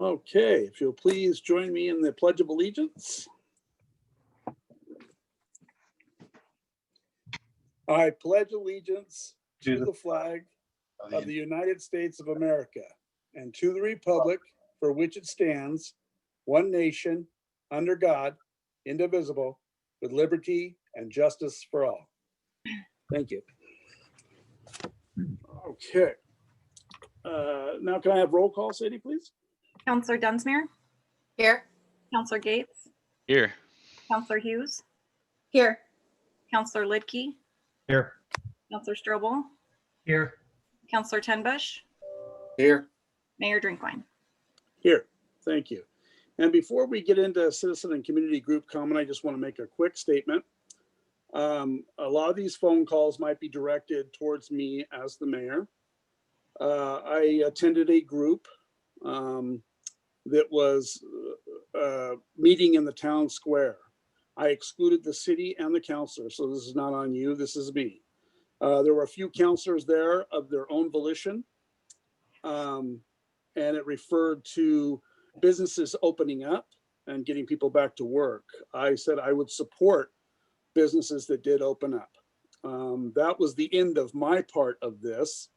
Okay, if you'll please join me in the Pledge of Allegiance. I pledge allegiance to the flag of the United States of America and to the republic for which it stands, one nation, under God, indivisible, with liberty and justice for all. Thank you. Okay. Now can I have roll call, Sadie, please? Counselor Dunsmuir? Here. Counselor Gates? Here. Counselor Hughes? Here. Counselor Lidkey? Here. Counselor Strobel? Here. Counselor Tenbush? Here. Mayor Drinkwine? Here, thank you. And before we get into citizen and community group comment, I just want to make a quick statement. A lot of these phone calls might be directed towards me as the mayor. I attended a group that was meeting in the town square. I excluded the city and the councilor, so this is not on you, this is me. There were a few councilors there of their own volition, and it referred to businesses opening up and getting people back to work. I said I would support businesses that did open up. That was the end of my part of this.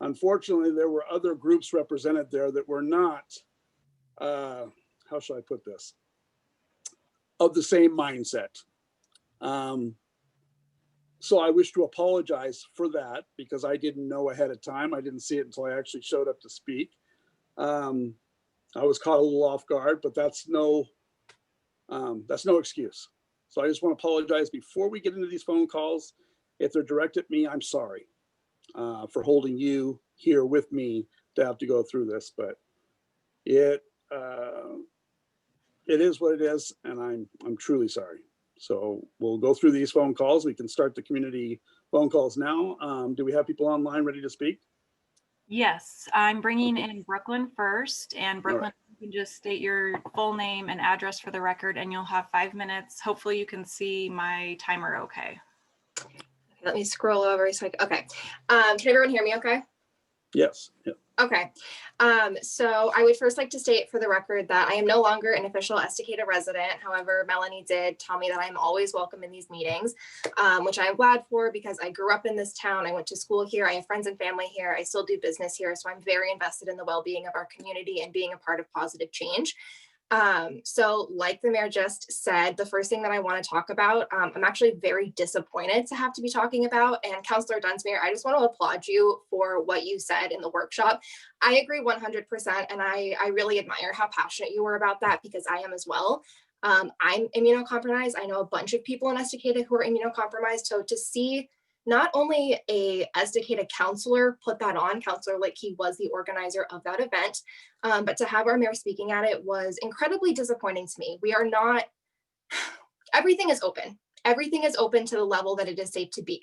Unfortunately, there were other groups represented there that were not, how shall I put this, of the same mindset. So I wish to apologize for that because I didn't know ahead of time. I didn't see it until I actually showed up to speak. I was caught a little off guard, but that's no excuse. So I just want to apologize before we get into these phone calls. If they're directed at me, I'm sorry for holding you here with me to have to go through this, but it is what it is, and I'm truly sorry. So we'll go through these phone calls. We can start the community phone calls now. Do we have people online ready to speak? Yes, I'm bringing in Brooklyn first, and Brooklyn, right. You can just state your full name and address for the record, and you'll have 5 minutes. Hopefully you can see my timer okay. Let me scroll over. So okay. Can everyone hear me okay? Yes. Yeah. Okay. So I would first like to state for the record that I am no longer an official Estacada resident. However, Melanie did tell me that I'm always welcome in these meetings, which I am glad for because I grew up in this town. I went to school here. I have friends and family here. I still do business here. So I'm very invested in the well-being of our community and being a part of positive change. So like the mayor just said, the first thing that I want to talk about, I'm actually very disappointed to have to be talking about. And Councilor Dunsmuir, I just want to applaud you for what you said in the workshop. I agree 100%. And I really admire how passionate you were about that because I am as well. I'm immunocompromised. I know a bunch of people in Estacada who are immunocompromised. So to see not only a Estacada councilor put that on, Councilor Lidkey was the organizer of that event, but to have our mayor speaking at it was incredibly disappointing to me. We are not, everything is open. Everything is open to the level that it is safe to be.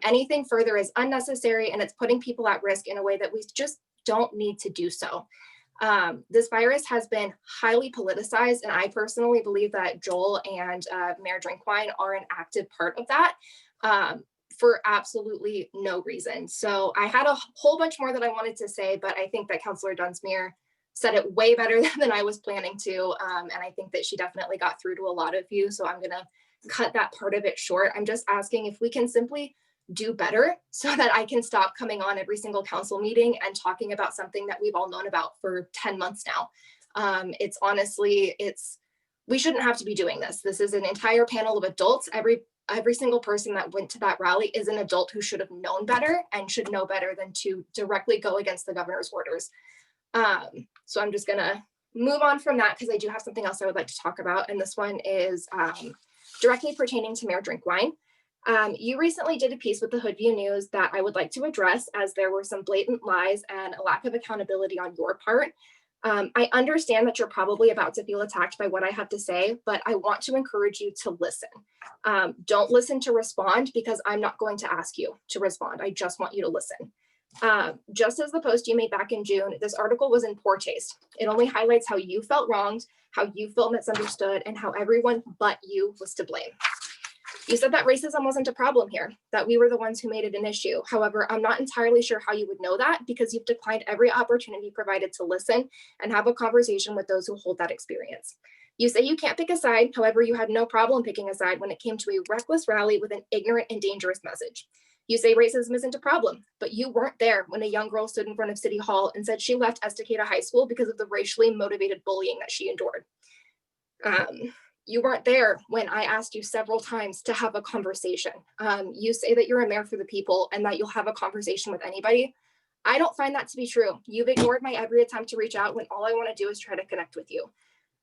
Anything further is unnecessary and it's putting people at risk in a way that we just don't need to do so. This virus has been highly politicized, and I personally believe that Joel and Mayor Drinkwine are an active part of that. For absolutely no reason. So I had a whole bunch more that I wanted to say, but I think that Councilor Dunsmuir said it way better than I was planning to. And I think that she definitely got through to a lot of you. So I'm gonna cut that part of it short. I'm just asking if we can simply do better so that I can stop coming on every single council meeting and talking about something that we've all known about for 10 months now. It's honestly, we shouldn't have to be doing this. This is an entire panel of adults. Every single person that went to that rally is an adult who should have known better and should know better than to directly go against the governor's orders. So I'm just gonna move on from that because I do have something else I would like to talk about. And this one is directly pertaining to Mayor Drinkwine. You recently did a piece with the Hoodview News that I would like to address as there were some blatant lies and a lack of accountability on your part. I understand that you're probably about to feel attacked by what I have to say, but I want to encourage you to listen. Don't listen to respond because I'm not going to ask you to respond. I just want you to listen. Just as the post you made back in June, this article was in poor taste. It only highlights how you felt wronged, how you felt misunderstood, and how everyone but you was to blame. You said that racism wasn't a problem here, that we were the ones who made it an issue. However, I'm not entirely sure how you would know that because you've declined every opportunity provided to listen and have a conversation with those who hold that experience. You say you can't pick a side, however, you had no problem picking a side when it came to a reckless rally with an ignorant and dangerous message. You say racism isn't a problem, but you weren't there when a young girl stood in front of City Hall and said she left Estacada High School because of the racially motivated bullying that she endured. You weren't there when I asked you several times to have a conversation. You say that you're a mayor for the people and that you'll have a conversation with anybody. I don't find that to be true. You've ignored my every attempt to reach out when all I want to do is try to connect with you.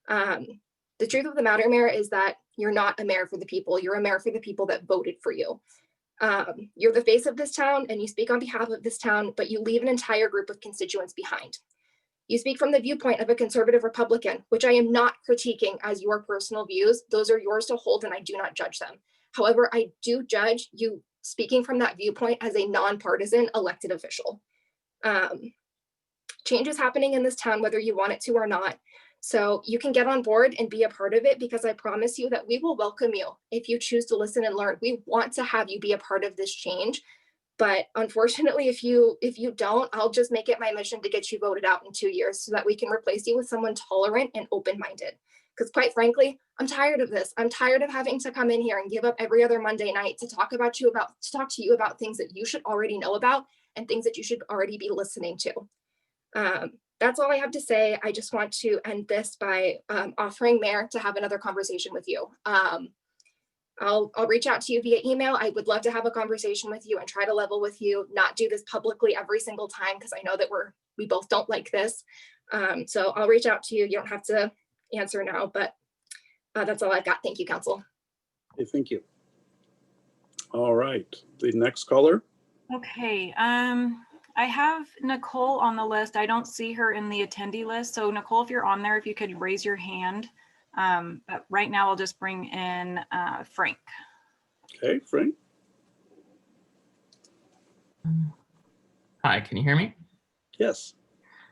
The truth of the matter, Mayor, is that you're not a mayor for the people. You're a mayor for the people that voted for you. You're the face of this town and you speak on behalf of this town, but you leave an entire group of constituents behind. You speak from the viewpoint of a conservative Republican, which I am not critiquing as your personal views. Those are yours to hold and I do not judge them. However, I do judge you speaking from that viewpoint as a nonpartisan elected official. Change is happening in this town, whether you want it to or not. So you can get on board and be a part of it because I promise you that we will welcome you if you choose to listen and learn. We want to have you be a part of this change. But unfortunately, if you don't, I'll just make it my mission to get you voted out in 2 years so that we can replace you with someone tolerant and open-minded. Because quite frankly, I'm tired of this. I'm tired of having to come in here and give up every other Monday night to talk to you about things that you should already know about and things that you should already be listening to. That's all I have to say. I just want to end this by offering Mayor to have another conversation with you. I'll reach out to you via email. I would love to have a conversation with you and try to level with you, not do this publicly every single time because I know that we both don't like this. So I'll reach out to you. You don't have to answer now, but that's all I've got. Thank you, Council. Okay, thank you. All right, the next caller. Okay, I have Nicole on the list. I don't see her in the attendee list. So Nicole, if you're on there, if you could raise your hand. But right now I'll just bring in Frank. Okay, Frank. Hi, can you hear me? Yes.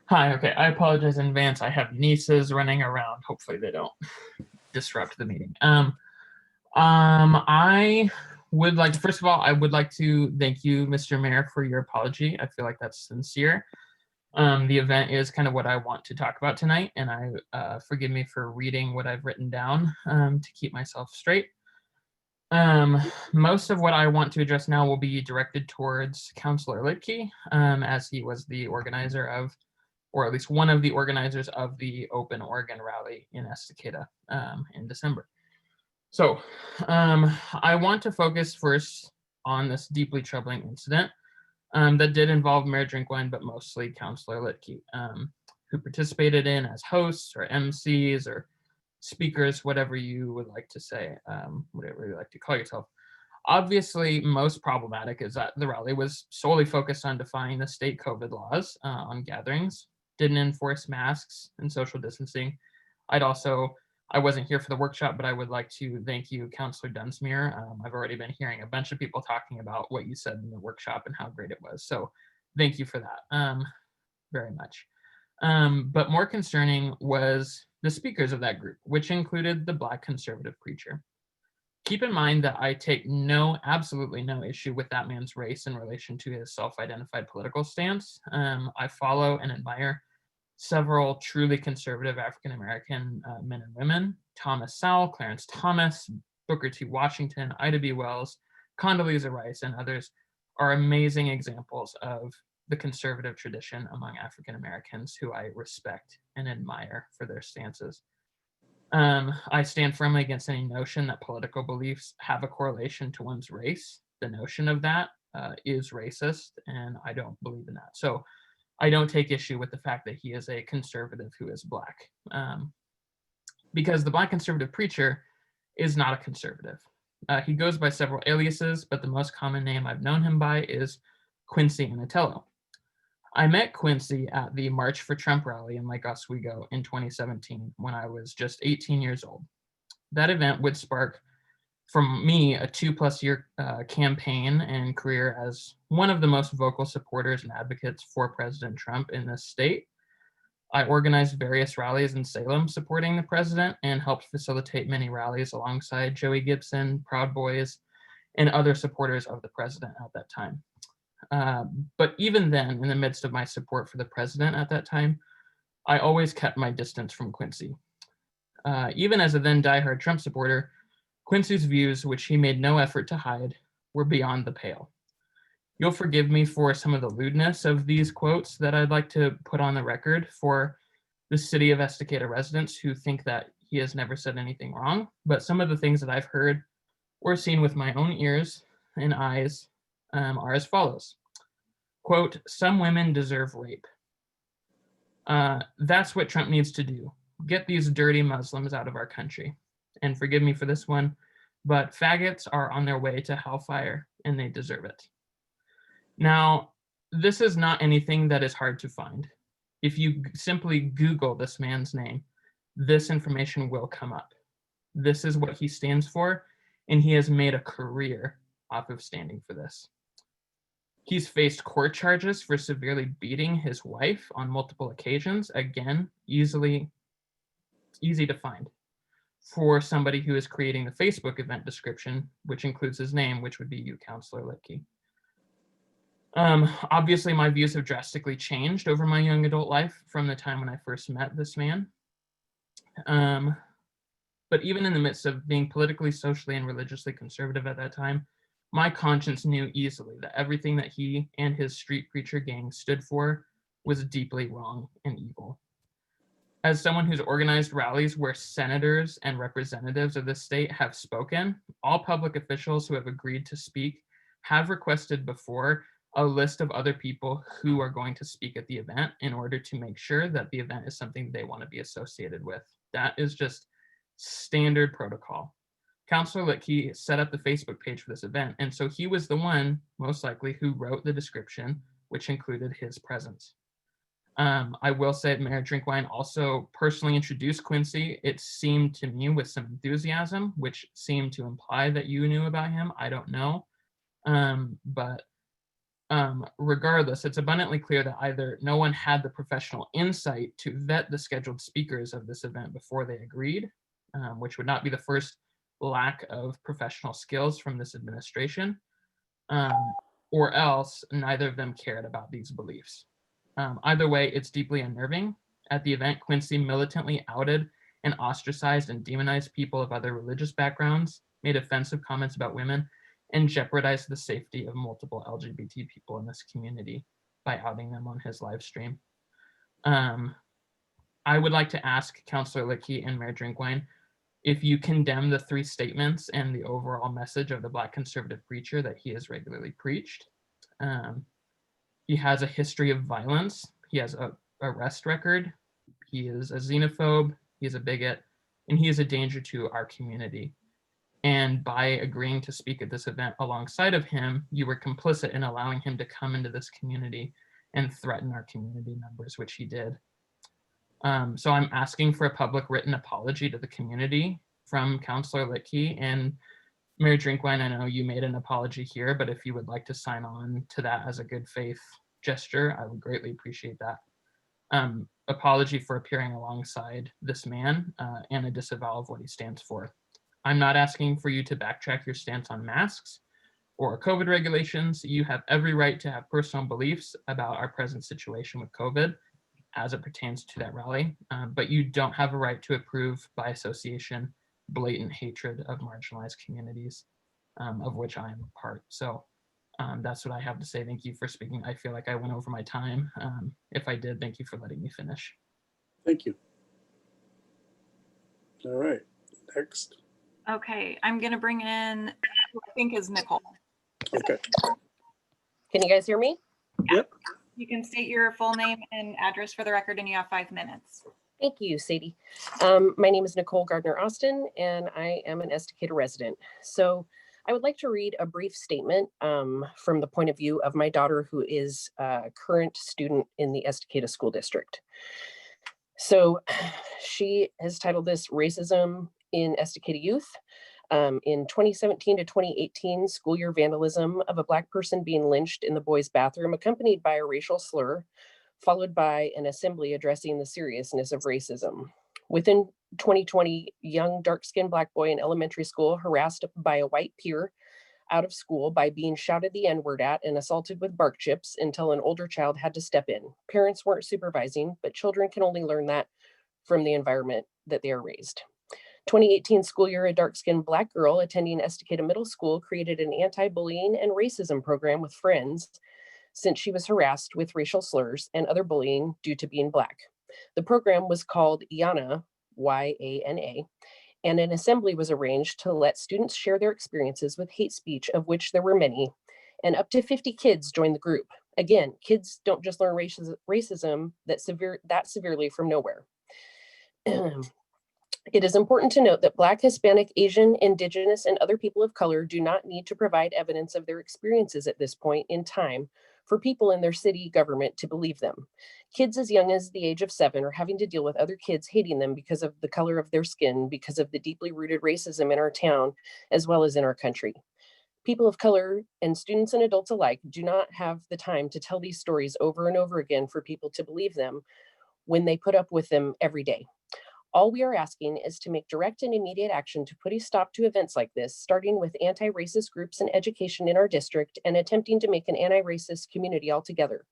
Hi, okay, I apologize in advance. I have nieces running around. Hopefully they don't disrupt the meeting. I would like to, first of all, I would like to thank you, Mr. Mayor, for your apology. I feel like that's sincere. The event is kind of what I want to talk about tonight, and forgive me for reading what I've written down to keep myself straight. Most of what I want to address now will be directed towards Councillor Litke, as he was the organizer of, or at least one of the organizers of the Open Oregon rally in Estacada in December. So I want to focus first on this deeply troubling incident that did involve Mayor Drinkwine, but mostly Councillor Litke, who participated in as hosts or MCs or speakers, whatever you would like to say, whatever you like to call yourself. Obviously, most problematic is that the rally was solely focused on defying the state COVID laws on gatherings, didn't enforce masks and social distancing. I wasn't here for the workshop, but I would like to thank you, Councillor Dunsmuir. I've already been hearing a bunch of people talking about what you said in the workshop and how great it was. So thank you for that very much. But more concerning was the speakers of that group, which included the Black conservative preacher. Keep in mind that I take absolutely no issue with that man's race in relation to his self-identified political stance. I follow and admire several truly conservative African-American men and women: Thomas Sowell, Clarence Thomas, Booker T. Washington, Ida B. Wells, Condoleezza Rice, and others are amazing examples of the conservative tradition among African-Americans who I respect and admire for their stances. I stand firmly against any notion that political beliefs have a correlation to one's race. The notion of that is racist, and I don't believe in that. So I don't take issue with the fact that he is a conservative who is Black, because the Black conservative preacher is not a conservative. He goes by several aliases, but the most common name I've known him by is Quincy Anatello. I met Quincy at the March for Trump rally in Lake Oswego in 2017 when I was just 18 years old. That event would spark from me a 2+ year campaign and career as one of the most vocal supporters and advocates for President Trump in this state. I organized various rallies in Salem supporting the president and helped facilitate many rallies alongside Joey Gibson, Proud Boys, and other supporters of the president at that time. But even then, in the midst of my support for the president at that time, I always kept my distance from Quincy. Even as a then diehard Trump supporter, Quincy's views, which he made no effort to hide, were beyond the pale. You'll forgive me for some of the lewdness of these quotes that I'd like to put on the record for the city of Estacada residents who think that he has never said anything wrong, but some of the things that I've heard or seen with my own ears and eyes are as follows. Quote, "Some women deserve rape." That's what Trump needs to do. Get these dirty Muslims out of our country. And forgive me for this one, but faggots are on their way to hellfire and they deserve it. Now, this is not anything that is hard to find. If you simply Google this man's name, this information will come up. This is what he stands for, and he has made a career off of standing for this. He's faced court charges for severely beating his wife on multiple occasions. Again, easy to find for somebody who is creating the Facebook event description, which includes his name, which would be you, Councillor Litke. Obviously, my views have drastically changed over my young adult life from the time when I first met this man. But even in the midst of being politically, socially, and religiously conservative at that time, my conscience knew easily that everything that he and his street preacher gang stood for was deeply wrong and evil. As someone who's organized rallies where senators and representatives of the state have spoken, all public officials who have agreed to speak have requested before a list of other people who are going to speak at the event in order to make sure that the event is something they want to be associated with. That is just standard protocol. Councillor Litke set up the Facebook page for this event, and so he was the one, most likely, who wrote the description, which included his presence. I will say that Mayor Drinkwine also personally introduced Quincy. It seemed to me with some enthusiasm, which seemed to imply that you knew about him. I don't know. Regardless, it's abundantly clear that either no one had the professional insight to vet the scheduled speakers of this event before they agreed, which would not be the first lack of professional skills from this administration, or else neither of them cared about these beliefs. Either way, it's deeply unnerving. At the event, Quincy militantly outed and ostracized and demonized people of other religious backgrounds, made offensive comments about women, and jeopardized the safety of multiple LGBT people in this community by outing them on his live stream. I would like to ask Councillor Litke and Mayor Drinkwine if you condemn the three statements and the overall message of the Black conservative preacher that he has regularly preached. He has a history of violence. He has an arrest record. He is a xenophobe. He is a bigot, and he is a danger to our community. And by agreeing to speak at this event alongside of him, you were complicit in allowing him to come into this community and threaten our community members, which he did. So I'm asking for a public written apology to the community from Councillor Litke, and Mayor Drinkwine, I know you made an apology here, but if you would like to sign on to that as a good faith gesture, I would greatly appreciate that. Apology for appearing alongside this man and a disavowal of what he stands for. I'm not asking for you to backtrack your stance on masks or COVID regulations. You have every right to have personal beliefs about our present situation with COVID as it pertains to that rally, but you don't have a right to approve by association blatant hatred of marginalized communities, of which I am a part. So that's what I have to say. Thank you for speaking. I feel like I went over my time. If I did, thank you for letting me finish. Thank you. All right, next. Okay, I'm gonna bring in, who I think is Nicole. Okay, Can you guys hear me? yep. You can state your full name and address for the record, and you have 5 minutes. Thank you, Sadie. My name is Nicole Gardner Austin, and I am an Estacada resident. So I would like to read a brief statement from the point of view of my daughter, who is a current student in the Estacada School District. So she has titled this Racism in Estacada Youth. In 2017 to 2018 school year, vandalism of a Black person being lynched in the boys' bathroom, accompanied by a racial slur, followed by an assembly addressing the seriousness of racism. Within 2020, young dark-skinned Black boy in elementary school harassed by a white peer out of school by being shouted the N-word at and assaulted with bark chips until an older child had to step in. Parents weren't supervising, but children can only learn that from the environment that they are raised. 2018 school year, a dark-skinned Black girl attending Estacada Middle School created an anti-bullying and racism program with friends since she was harassed with racial slurs and other bullying due to being Black. The program was called YANA, Y-A-N-A, and an assembly was arranged to let students share their experiences with hate speech, of which there were many, and up to 50 kids joined the group. Again, kids don't just learn racism that severely from nowhere. It is important to note that Black, Hispanic, Asian, Indigenous, and other people of color do not need to provide evidence of their experiences at this point in time for people in their city government to believe them. Kids as young as the age of 7 are having to deal with other kids hating them because of the color of their skin, because of the deeply rooted racism in our town, as well as in our country. People of color and students and adults alike do not have the time to tell these stories over and over again for people to believe them when they put up with them every day. All we are asking is to make direct and immediate action to put a stop to events like this, starting with anti-racist groups and education in our district and attempting to make an anti-racist community altogether.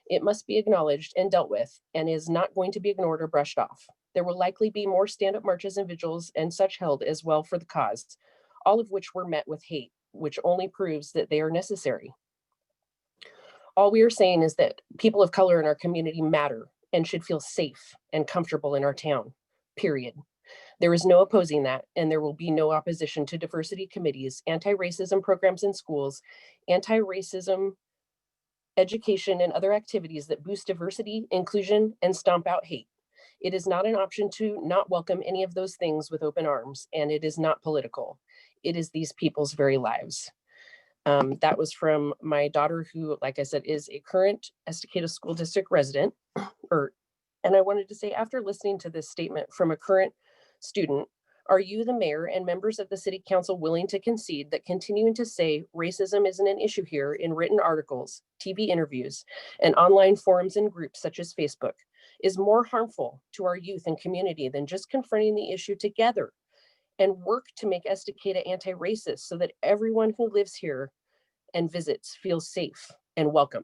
It must be acknowledged and dealt with and is not going to be ignored or brushed off. There will likely be more stand-up marches and vigils and such held as well for the cause, all of which were met with hate, which only proves that they are necessary. All we are saying is that people of color in our community matter and should feel safe and comfortable in our town. Period. There is no opposing that, and there will be no opposition to diversity committees, anti-racism programs in schools, anti-racism education, and other activities that boost diversity, inclusion, and stomp out hate. It is not an option to not welcome any of those things with open arms, and it is not political. It is these people's very lives. That was from my daughter, who, like I said, is a current Estacada School District resident, and I wanted to say, after listening to this statement from a current student, are you, the mayor, and members of the city council willing to concede that continuing to say racism isn't an issue here in written articles, TV interviews, and online forums and groups such as Facebook is more harmful to our youth and community than just confronting the issue together and work to make Estacada anti-racist so that everyone who lives here and visits feels safe and welcome?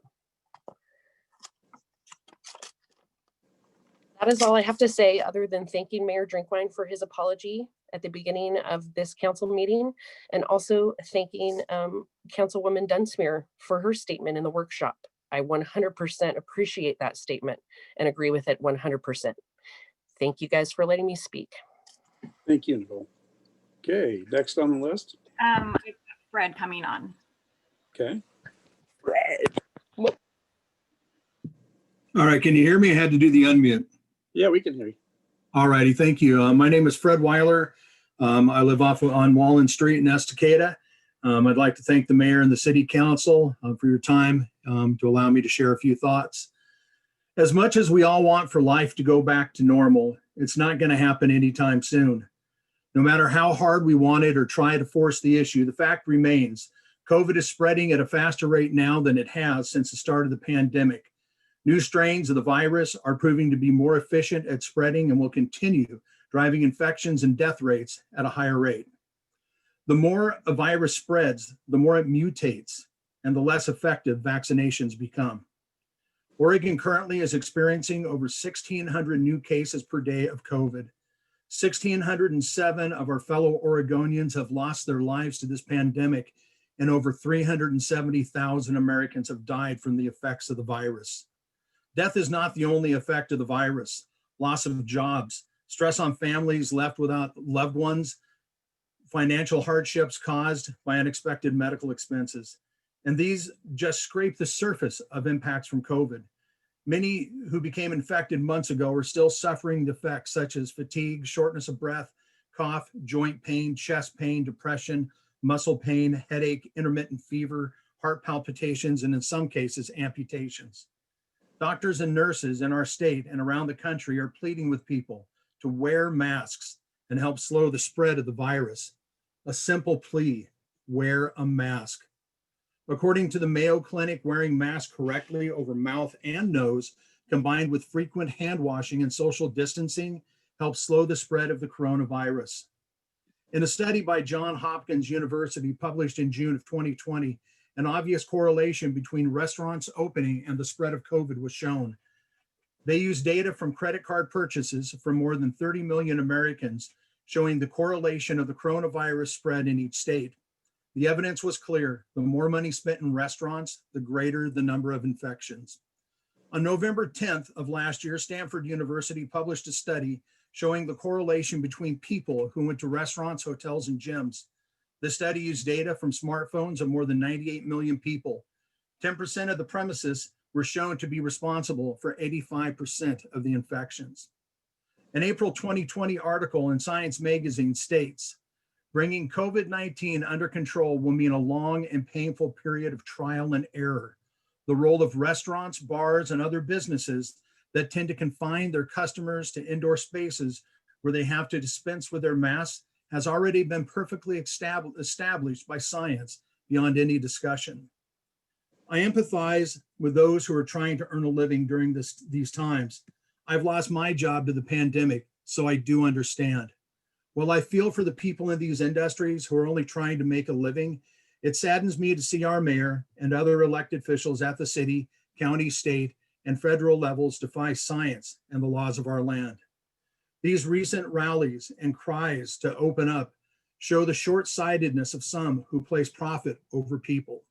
That is all I have to say, other than thanking Mayor Drinkwine for his apology at the beginning of this council meeting, and also thanking Councilwoman Dunsmuir for her statement in the workshop. I 100% appreciate that statement and agree with it 100%. Thank you guys for letting me speak. Thank you, Nicole. Okay, next on the list. We've got Fred coming on. Okay. Fred. All right, can you hear me? I had to do the unmute. Yeah, we can hear you. All righty, thank you. My name is Fred Weiler. I live on Wallen Street in Estacada. I'd like to thank the mayor and the city council for your time to allow me to share a few thoughts. As much as we all want for life to go back to normal, it's not going to happen anytime soon. No matter how hard we want it or try to force the issue, the fact remains, COVID is spreading at a faster rate now than it has since the start of the pandemic. New strains of the virus are proving to be more efficient at spreading and will continue driving infections and death rates at a higher rate. The more a virus spreads, the more it mutates and the less effective vaccinations become. Oregon currently is experiencing over 1,600 new cases per day of COVID. 1,607 of our fellow Oregonians have lost their lives to this pandemic, and over 370,000 Americans have died from the effects of the virus. Death is not the only effect of the virus. Loss of jobs, stress on families left without loved ones, financial hardships caused by unexpected medical expenses. And these just scrape the surface of impacts from COVID. Many who became infected months ago are still suffering the effects such as fatigue, shortness of breath, cough, joint pain, chest pain, depression, muscle pain, headache, intermittent fever, heart palpitations, and in some cases, amputations. Doctors and nurses in our state and around the country are pleading with people to wear masks and help slow the spread of the virus. A simple plea: wear a mask. According to the Mayo Clinic, wearing masks correctly over mouth and nose combined with frequent hand washing and social distancing, help slow the spread of the coronavirus. In a study by Johns Hopkins University published in June of 2020, an obvious correlation between restaurants opening and the spread of COVID was shown. They used data from credit card purchases from more than 30 million Americans, showing the correlation of the coronavirus spread in each state. The evidence was clear. The more money spent in restaurants, the greater the number of infections. On November 10th of last year, Stanford University published a study showing the correlation between people who went to restaurants, hotels, and gyms. The study used data from smartphones of more than 98 million people. 10% of the premises were shown to be responsible for 85% of the infections. An April 2020 article in Science magazine states, bringing COVID-19 under control will mean a long and painful period of trial and error. The role of restaurants, bars, and other businesses that tend to confine their customers to indoor spaces where they have to dispense with their masks has already been perfectly established by science beyond any discussion. I empathize with those who are trying to earn a living during these times. I've lost my job to the pandemic, so I do understand. While I feel for the people in these industries who are only trying to make a living, it saddens me to see our mayor and other elected officials at the city, county, state, and federal levels defy science and the laws of our land. These recent rallies and cries to open up show the short-sightedness of some who place profit over people.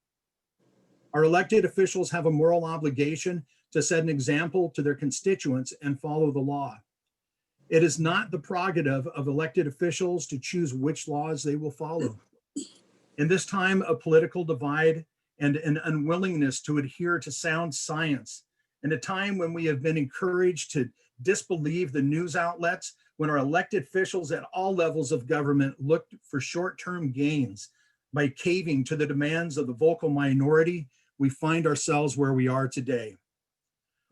Our elected officials have a moral obligation to set an example to their constituents and follow the law. It is not the prerogative of elected officials to choose which laws they will follow. In this time of political divide and an unwillingness to adhere to sound science, in a time when we have been encouraged to disbelieve the news outlets, when our elected officials at all levels of government looked for short-term gains by caving to the demands of the vocal minority, we find ourselves where we are today.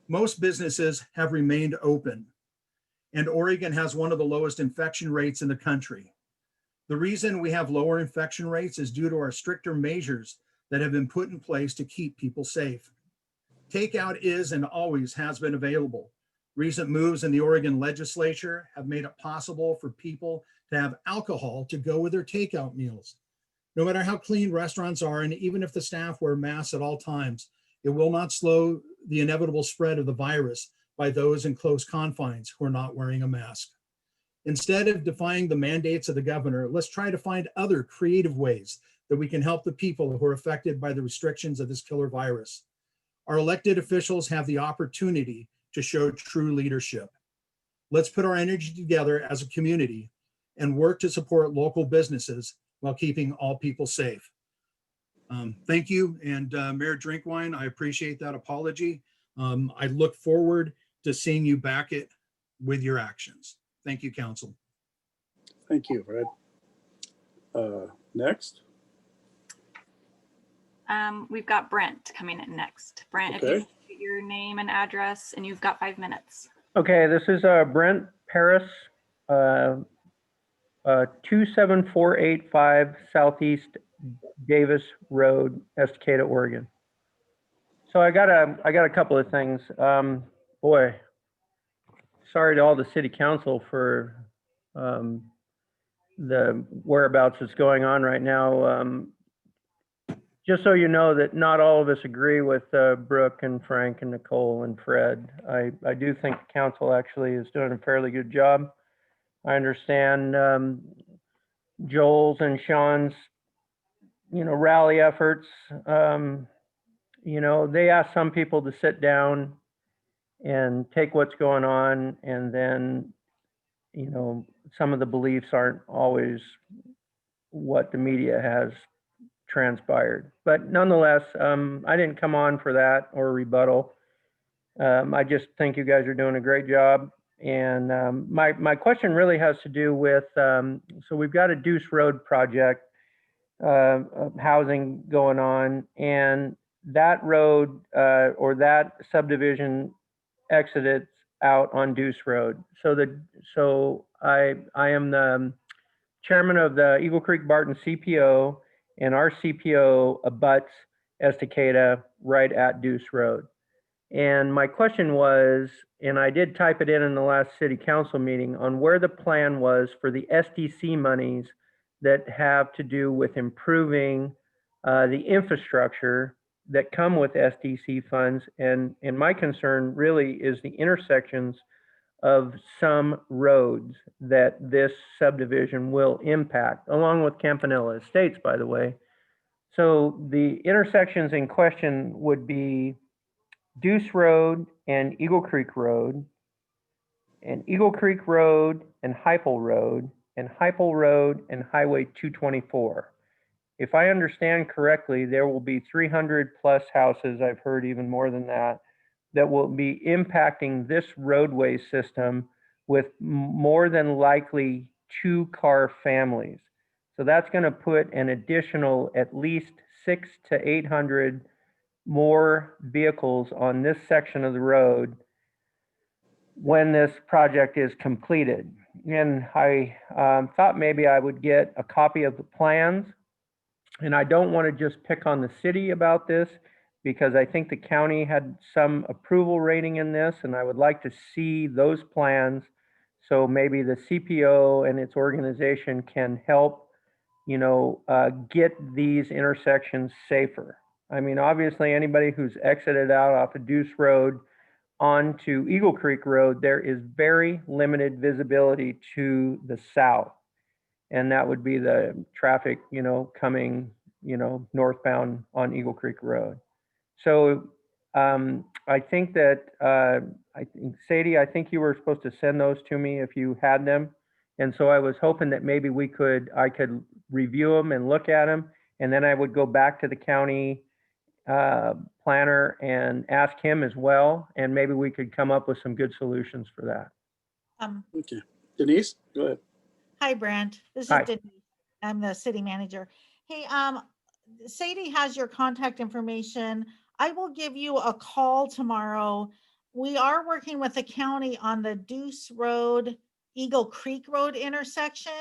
Most businesses have remained open, and Oregon has one of the lowest infection rates in the country. The reason we have lower infection rates is due to our stricter measures that have been put in place to keep people safe. Takeout is and always has been available. Recent moves in the Oregon legislature have made it possible for people to have alcohol to go with their takeout meals. No matter how clean restaurants are, and even if the staff wear masks at all times, it will not slow the inevitable spread of the virus by those in close confines who are not wearing a mask. Instead of defying the mandates of the governor, let's try to find other creative ways that we can help the people who are affected by the restrictions of this killer virus. Our elected officials have the opportunity to show true leadership. Let's put our energy together as a community and work to support local businesses while keeping all people safe. Thank you. And Mayor Drinkwine, I appreciate that apology. I look forward to seeing you back it with your actions. Thank you, Council. Thank you, Fred. Next. We've got Brent coming in next. Brent, if you Okay. can give your name and address, and you've got 5 minutes. Okay, this is Brent Paris, 27485 Southeast Davis Road, Estacada, Oregon. So I got a couple of things. Boy, sorry to all the city council for the whereabouts that's going on right now. Just so you know that not all of us agree with Brooke and Frank and Nicole and Fred. I do think the council actually is doing a fairly good job. I understand Joel's and Sean's, rally efforts. They ask some people to sit down and take what's going on, and then, some of the beliefs aren't always what the media has transpired. But nonetheless, I didn't come on for that or rebuttal. I just think you guys are doing a great job. And my question really has to do with, so we've got a Deuce Road project of housing going on, and that road or that subdivision exits out on Deuce Road. So I am the chairman of the Eagle Creek Barton CPO, and our CPO abuts Estacada right at Deuce Road. And my question was, and I did type it in the last city council meeting, on where the plan was for the SDC monies that have to do with improving the infrastructure that come with SDC funds. And my concern really is the intersections of some roads that this subdivision will impact, along with Campanella Estates, by the way. So the intersections in question would be Deuce Road and Eagle Creek Road, and Eagle Creek Road and Hypel Road, and Hypel Road and Highway 224. If I understand correctly, there will be 300 plus houses, I've heard even more than that, that will be impacting this roadway system with more than likely 2-car families. So that's going to put an additional at least 600 to 800 more vehicles on this section of the road when this project is completed. And I thought maybe I would get a copy of the plans. And I don't want to just pick on the city about this, because I think the county had some approval rating in this, and I would like to see those plans. So maybe the CPO and its organization can help, get these intersections safer. I mean, obviously anybody who's exited out off of Deuce Road onto Eagle Creek Road, there is very limited visibility to the south. And that would be the traffic, coming, northbound on Eagle Creek Road. So I think that, Sadie, I think you were supposed to send those to me if you had them. And so I was hoping that maybe I could review them and look at them. And then I would go back to the county planner and ask him as well. And maybe we could come up with some good solutions for that. Okay. Denise, go ahead. Hi, Brent. This is Hi. Denise. I'm the city manager. Hey, Sadie has your contact information. I will give you a call tomorrow. We are working with the county on the Deuce Road, Eagle Creek Road intersection,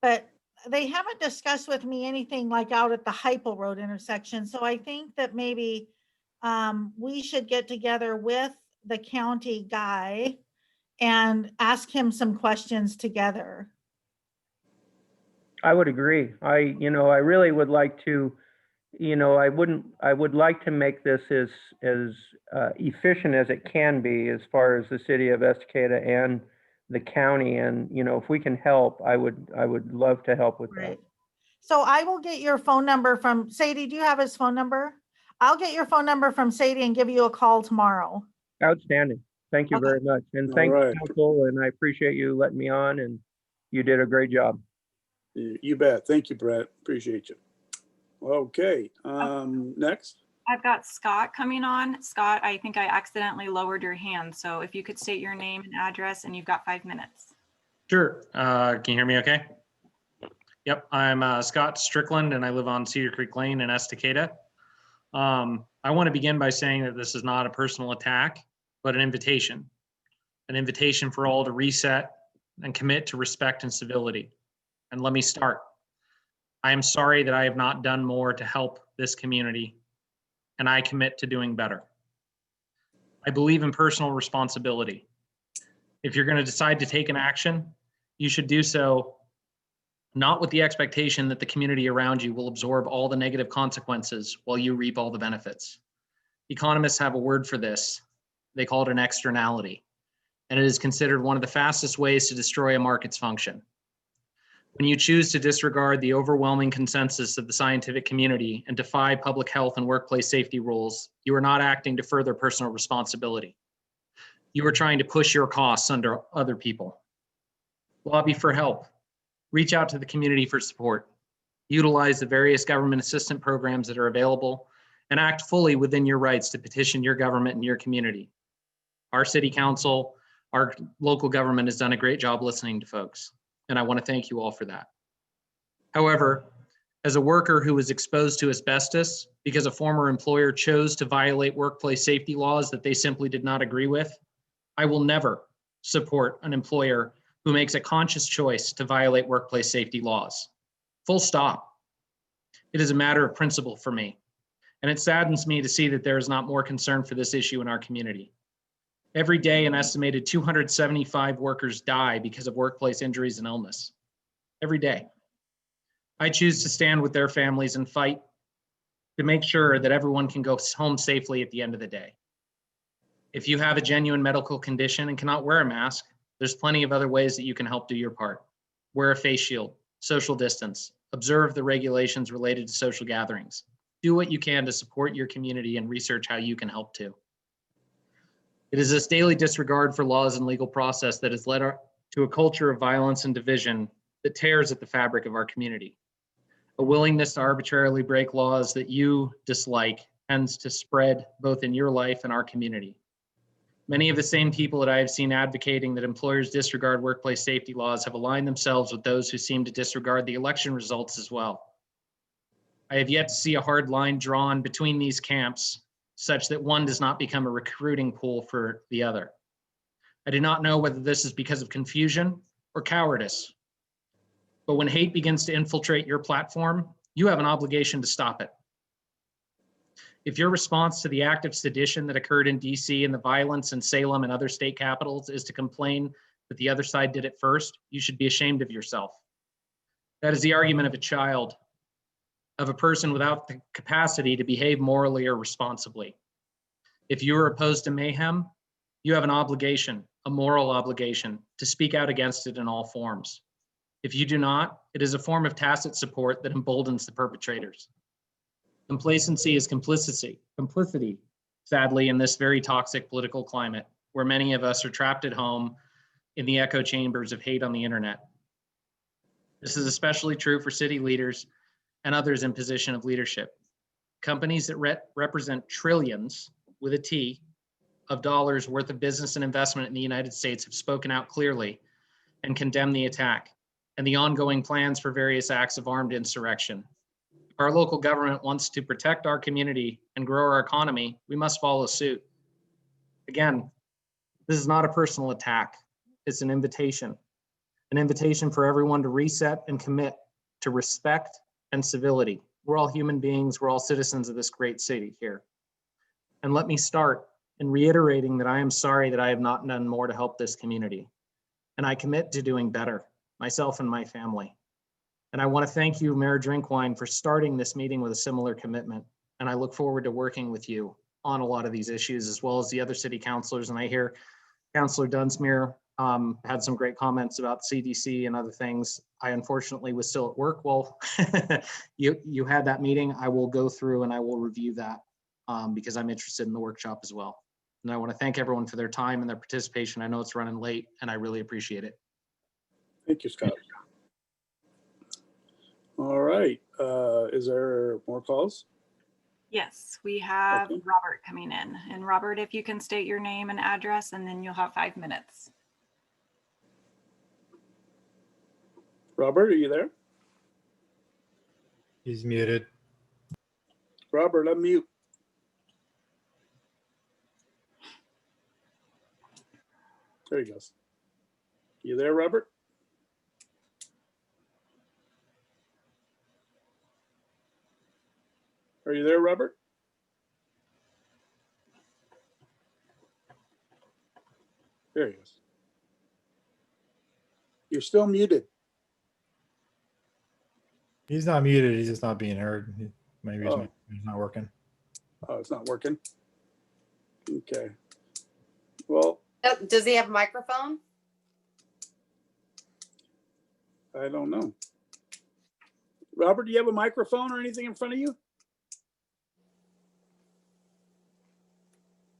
but they haven't discussed with me anything like out at the Hypel Road intersection. So I think that maybe we should get together with the county guy and ask him some questions together. I would agree. I really would like to, I would like to make this as efficient as it can be as far as the city of Estacada and the county. And, if we can help, I would love to help with that. Right. So I will get your phone number from Sadie. Do you have his phone number? I'll get your phone number from Sadie and give you a call tomorrow. Outstanding. Thank you Okay. very much. And All thank right. you, council, and I appreciate you letting me on, and you did a great job. You bet. Thank you, Brett. Appreciate you. Okay, next. I've got Scott coming on. Scott, I think I accidentally lowered your hand. So if you could state your name and address, and you've got 5 minutes. Sure. Can you hear me okay? Yep, I'm Scott Strickland, and I live on Cedar Creek Lane in Estacada. I want to begin by saying that this is not a personal attack, but an invitation for all to reset and commit to respect and civility. And let me start. I am sorry that I have not done more to help this community, and I commit to doing better. I believe in personal responsibility. If you're going to decide to take an action, you should do so not with the expectation that the community around you will absorb all the negative consequences while you reap all the benefits. Economists have a word for this. They call it an externality, and it is considered one of the fastest ways to destroy a market's function. When you choose to disregard the overwhelming consensus of the scientific community and defy public health and workplace safety rules, you are not acting to further personal responsibility. You are trying to push your costs under other people. Lobby for help. Reach out to the community for support. Utilize the various government assistance programs that are available, and act fully within your rights to petition your government and your community. Our city council, our local government has done a great job listening to folks, and I want to thank you all for that. However, as a worker who was exposed to asbestos because a former employer chose to violate workplace safety laws that they simply did not agree with, I will never support an employer who makes a conscious choice to violate workplace safety laws. Full stop. It is a matter of principle for me. And it saddens me to see that there is not more concern for this issue in our community. Every day, an estimated 275 workers die because of workplace injuries and illness. Every day. I choose to stand with their families and fight to make sure that everyone can go home safely at the end of the day. If you have a genuine medical condition and cannot wear a mask, there's plenty of other ways that you can help do your part. Wear a face shield, social distance, observe the regulations related to social gatherings. Do what you can to support your community and research how you can help too. It is this daily disregard for laws and legal process that has led to a culture of violence and division that tears at the fabric of our community. A willingness to arbitrarily break laws that you dislike tends to spread both in your life and our community. Many of the same people that I have seen advocating that employers disregard workplace safety laws have aligned themselves with those who seem to disregard the election results as well. I have yet to see a hard line drawn between these camps such that one does not become a recruiting pool for the other. I do not know whether this is because of confusion or cowardice, but when hate begins to infiltrate your platform, you have an obligation to stop it. If your response to the act of sedition that occurred in DC and the violence in Salem and other state capitals is to complain that the other side did it first, you should be ashamed of yourself. That is the argument of a child, of a person without the capacity to behave morally or responsibly. If you are opposed to mayhem, you have an obligation, a moral obligation, to speak out against it in all forms. If you do not, it is a form of tacit support that emboldens the perpetrators. Complacency is complicity, sadly, in this very toxic political climate, where many of us are trapped at home in the echo chambers of hate on the internet. This is especially true for city leaders and others in position of leadership. Companies that represent trillions, with a T, of dollars worth of business and investment in the United States have spoken out clearly and condemned the attack and the ongoing plans for various acts of armed insurrection. If our local government wants to protect our community and grow our economy, we must follow suit. Again, this is not a personal attack. It's an invitation for everyone to reset and commit to respect and civility. We're all human beings. We're all citizens of this great city here. And let me start in reiterating that I am sorry that I have not done more to help this community. And I commit to doing better, myself and my family. And I want to thank you, Mayor Drinkwine, for starting this meeting with a similar commitment. And I look forward to working with you on a lot of these issues, as well as the other city councilors. And I hear Councilor Dunsmuir had some great comments about CDC and other things. I unfortunately was still at work while you had that meeting. I will go through and I will review that because I'm interested in the workshop as well. And I want to thank everyone for their time and their participation. I know it's running late and I really appreciate it. Thank you, Scott. All right, is there more calls? Yes, we have Okay. Robert coming in. And Robert, if you can state your name and address, and then you'll have 5 minutes. Robert, are you there? He's muted. Robert, unmute. There he goes. You there, Robert? Are you there, Robert? There he is. You're still muted. He's not muted. He's just not being heard. Maybe Oh. he's not working. Oh, it's not working. Okay. Well, Does he have a microphone? I don't know. Robert, do you have a microphone or anything in front of you?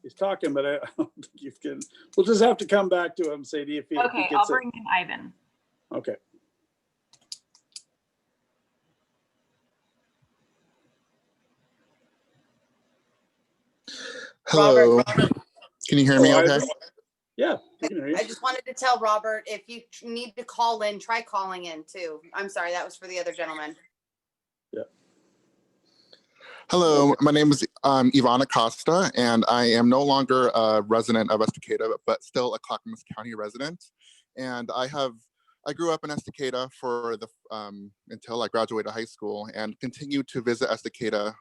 He's talking, but I don't think you can. We'll just have to come back to him, Sadie, if he Okay, I'll gets it. bring in Ivan. Okay. Hello. Robert, Can you hear me Oh, okay? Ivan? Yeah, we can hear you. I just wanted to tell Robert, if you need to call in, try calling in too. I'm sorry, that was for the other gentleman. Hello, my name is Ivana Costa, and I am no longer a resident of Estacada, but still a Clackamas County resident. And I I grew up in Estacada for the until I graduated high school, and continue to visit Estacada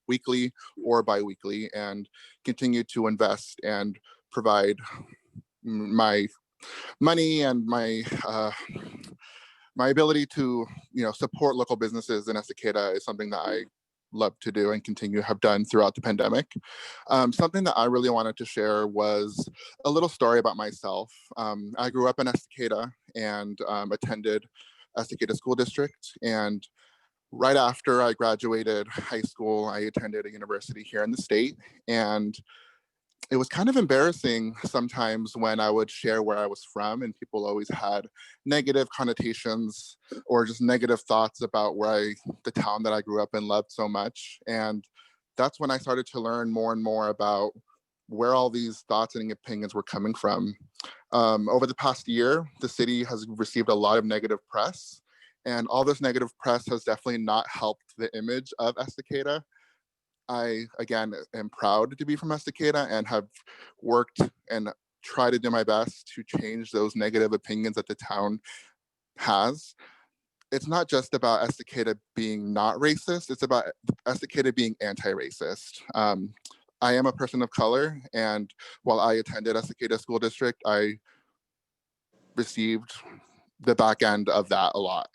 weekly or biweekly, and continue to invest and provide my money and my my ability to support local businesses in Estacada is something that I love to do and continue have done throughout the pandemic. Something that I really wanted to share was a little story about myself. I grew up in Estacada and attended Estacada School District, and right after I graduated high school, I attended a university here in the state, and it was kind of embarrassing sometimes when I would share where I was from, and people always had negative connotations or just negative thoughts about the town that I grew up in loved so much. And that's when I started to learn more and more about where all these thoughts and opinions were coming from. Over the past year, the city has received a lot of negative press, and all this negative press has definitely not helped the image of Estacada. I, again, am proud to be from Estacada and have worked and tried to do my best to change those negative opinions that the town has. It's not just about Estacada being not racist, it's about Estacada being anti-racist. I am a person of color, and while I attended Estacada School District, I received the back end of that a lot,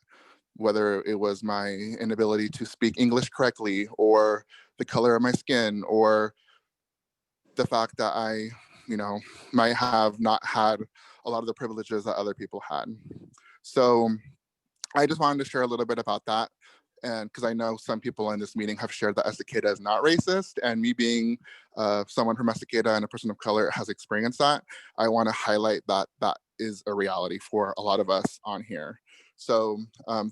whether it was my inability to speak English correctly, or the color of my skin, or the fact that I, might have not had a lot of the privileges that other people had. So I just wanted to share a little bit about that. And because I know some people in this meeting have shared that Estacada is not racist, and me being someone from Estacada and a person of color has experienced that, I want to highlight that that is a reality for a lot of us on here. So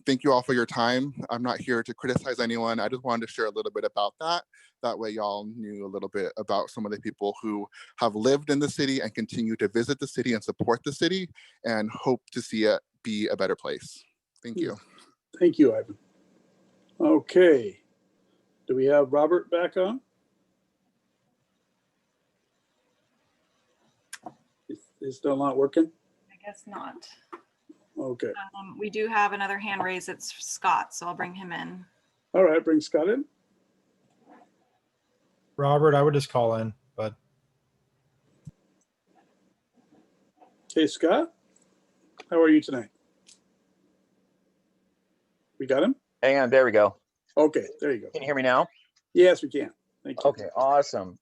thank you all for your time. I'm not here to criticize anyone. I just wanted to share a little bit about that. That way y'all knew a little bit about some of the people who have lived in the city and continue to visit the city and support the city, and hope to see it be a better place. Thank you. Thank you, Ivan. Okay. Do we have Robert back on? Is still not working? I guess not. Okay. We do have another hand raised. It's Scott, so I'll bring him in. All right, bring Scott in. Robert, I would just call in, but Okay, Scott, how are you tonight? We got him? Hang on, there we go. Okay, there you go. Can you hear me now? Yes, we can. Thank you. Okay, awesome.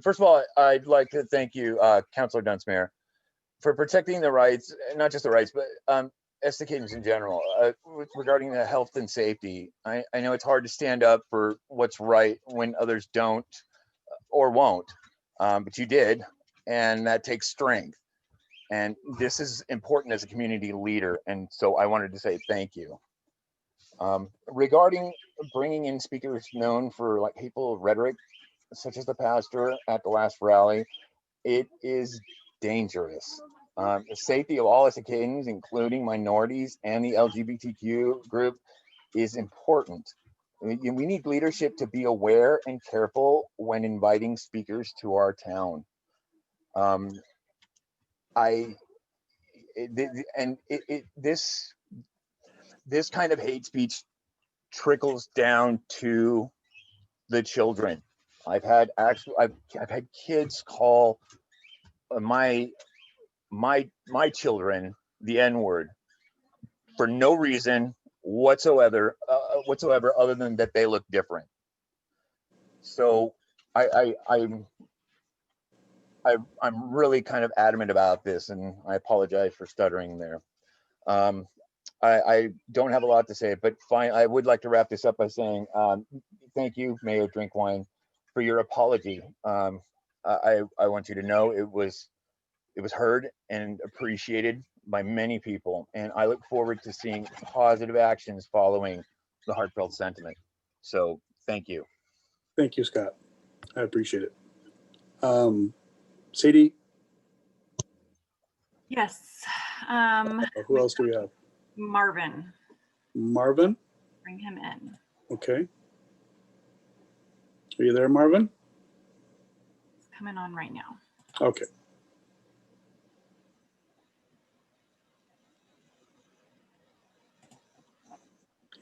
First of all, I'd like to thank you, Councilor Dunsmuir, for protecting the rights, not just the rights, but Estacadans in general, regarding the health and safety. I know it's hard to stand up for what's right when others don't or won't, but you did, and that takes strength. And this is important as a community leader, and so I wanted to say thank you. Regarding bringing in speakers known for like hateful rhetoric, such as the pastor at the last rally, it is dangerous. The safety of all Estacadans, including minorities and the LGBTQ group, is important. We need leadership to be aware and careful when inviting speakers to our town. This kind of hate speech trickles down to the children. I've had kids call my children the N-word for no reason whatsoever other than that they look different. So I'm really kind of adamant about this, and I apologize for stuttering there. I don't have a lot to say, but fine. I would like to wrap this up by saying thank you, Mayor Drinkwine, for your apology. I want you to know it was heard and appreciated by many people, and I look forward to seeing positive actions following the heartfelt sentiment. So thank you. Thank you, Scott. I appreciate it. Sadie? Yes. Who else do we have? Marvin. Marvin? Bring him in. Okay. Are you there, Marvin? He's coming on right now. Okay.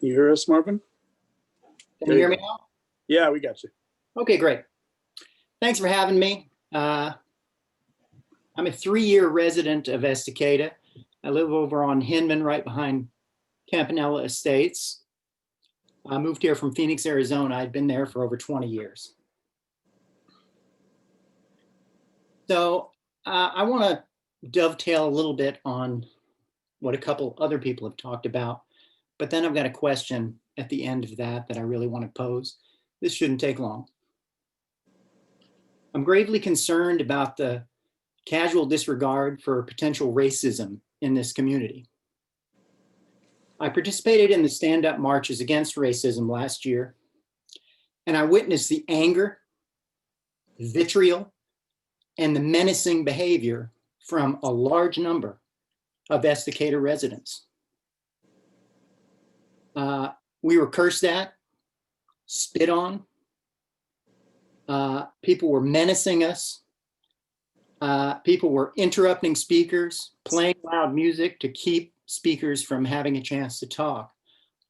you hear us, Marvin? Can you hear me now? Yeah, we got you. Okay, great. Thanks for having me. I'm a 3-year resident of Estacada. I live over on Hinman, right behind Campanella Estates. I moved here from Phoenix, Arizona. I'd been there for over 20 years. So I want to dovetail a little bit on what a couple other people have talked about, but then I've got a question at the end of that I really want to pose. This shouldn't take long. I'm gravely concerned about the casual disregard for potential racism in this community. I participated in the stand-up marches against racism last year, and I witnessed the anger, vitriol, and the menacing behavior from a large number of Estacada residents. We were cursed at, spit on. People were menacing us. People were interrupting speakers, playing loud music to keep speakers from having a chance to talk,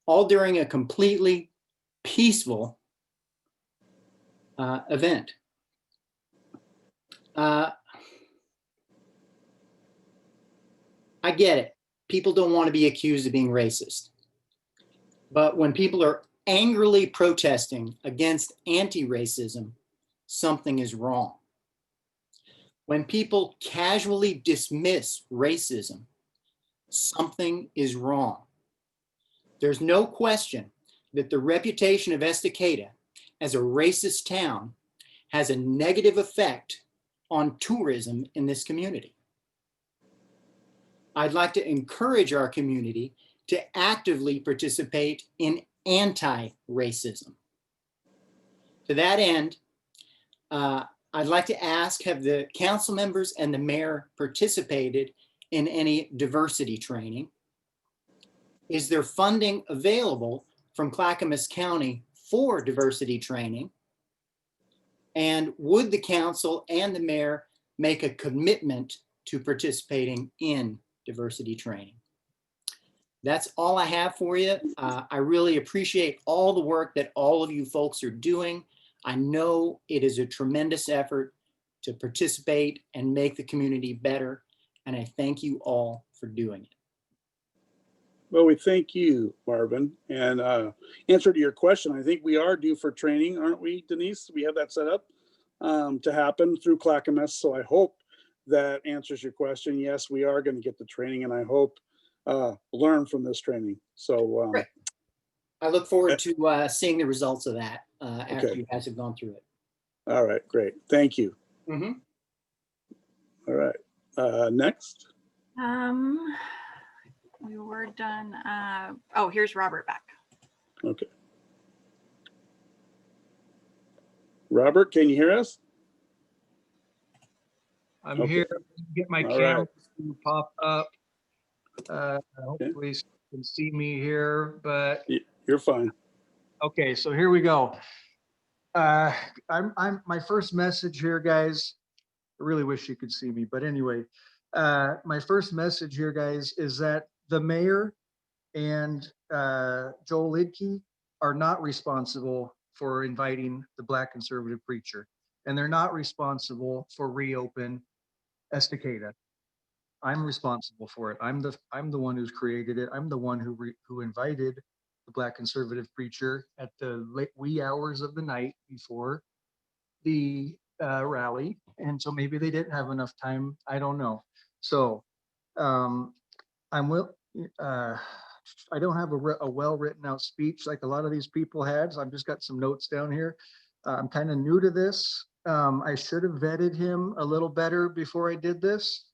all during a completely peaceful event. I get it. People don't want to be accused of being racist. But when people are angrily protesting against anti-racism, something is wrong. When people casually dismiss racism, something is wrong. There's no question that the reputation of Estacada as a racist town has a negative effect on tourism in this community. I'd like to encourage our community to actively participate in anti-racism. To that end, I'd like to ask, have the council members and the mayor participated in any diversity training? Is there funding available from Clackamas County for diversity training? And would the council and the mayor make a commitment to participating in diversity training? That's all I have for you. I really appreciate all the work that all of you folks are doing. I know it is a tremendous effort to participate and make the community better, and I thank you all for doing it. Well, we thank you, Marvin. And answer to your question, I think we are due for training, aren't we, Denise? We have that set up to happen through Clackamas. So I hope that answers your question. Yes, we are going to get the training, and I hope learn from this training. So Great. I look forward to seeing the results of that after Okay. you guys have gone through it. all right, great. Thank you. Mhm. All right. Next. We were done. Oh, here's Robert back. Okay. Robert, can you hear us? I'm Okay. here, get my All camera right. to pop up. Hopefully you can see me here, but You're fine. okay, so here we go. I'm my first message here, guys. I really wish you could see me, but anyway, my first message here, guys, is that the mayor and Joel Lidke are not responsible for inviting the Black conservative preacher, and they're not responsible for reopen Estacada. I'm responsible for it. I'm the one who's created it. I'm the one who invited the Black conservative preacher at the late wee hours of the night before the rally, and so maybe they didn't have enough time. I don't know. So I don't have a well written out speech like a lot of these people had. So I've just got some notes down here. I'm kind of new to this. I should have vetted him a little better before I did this.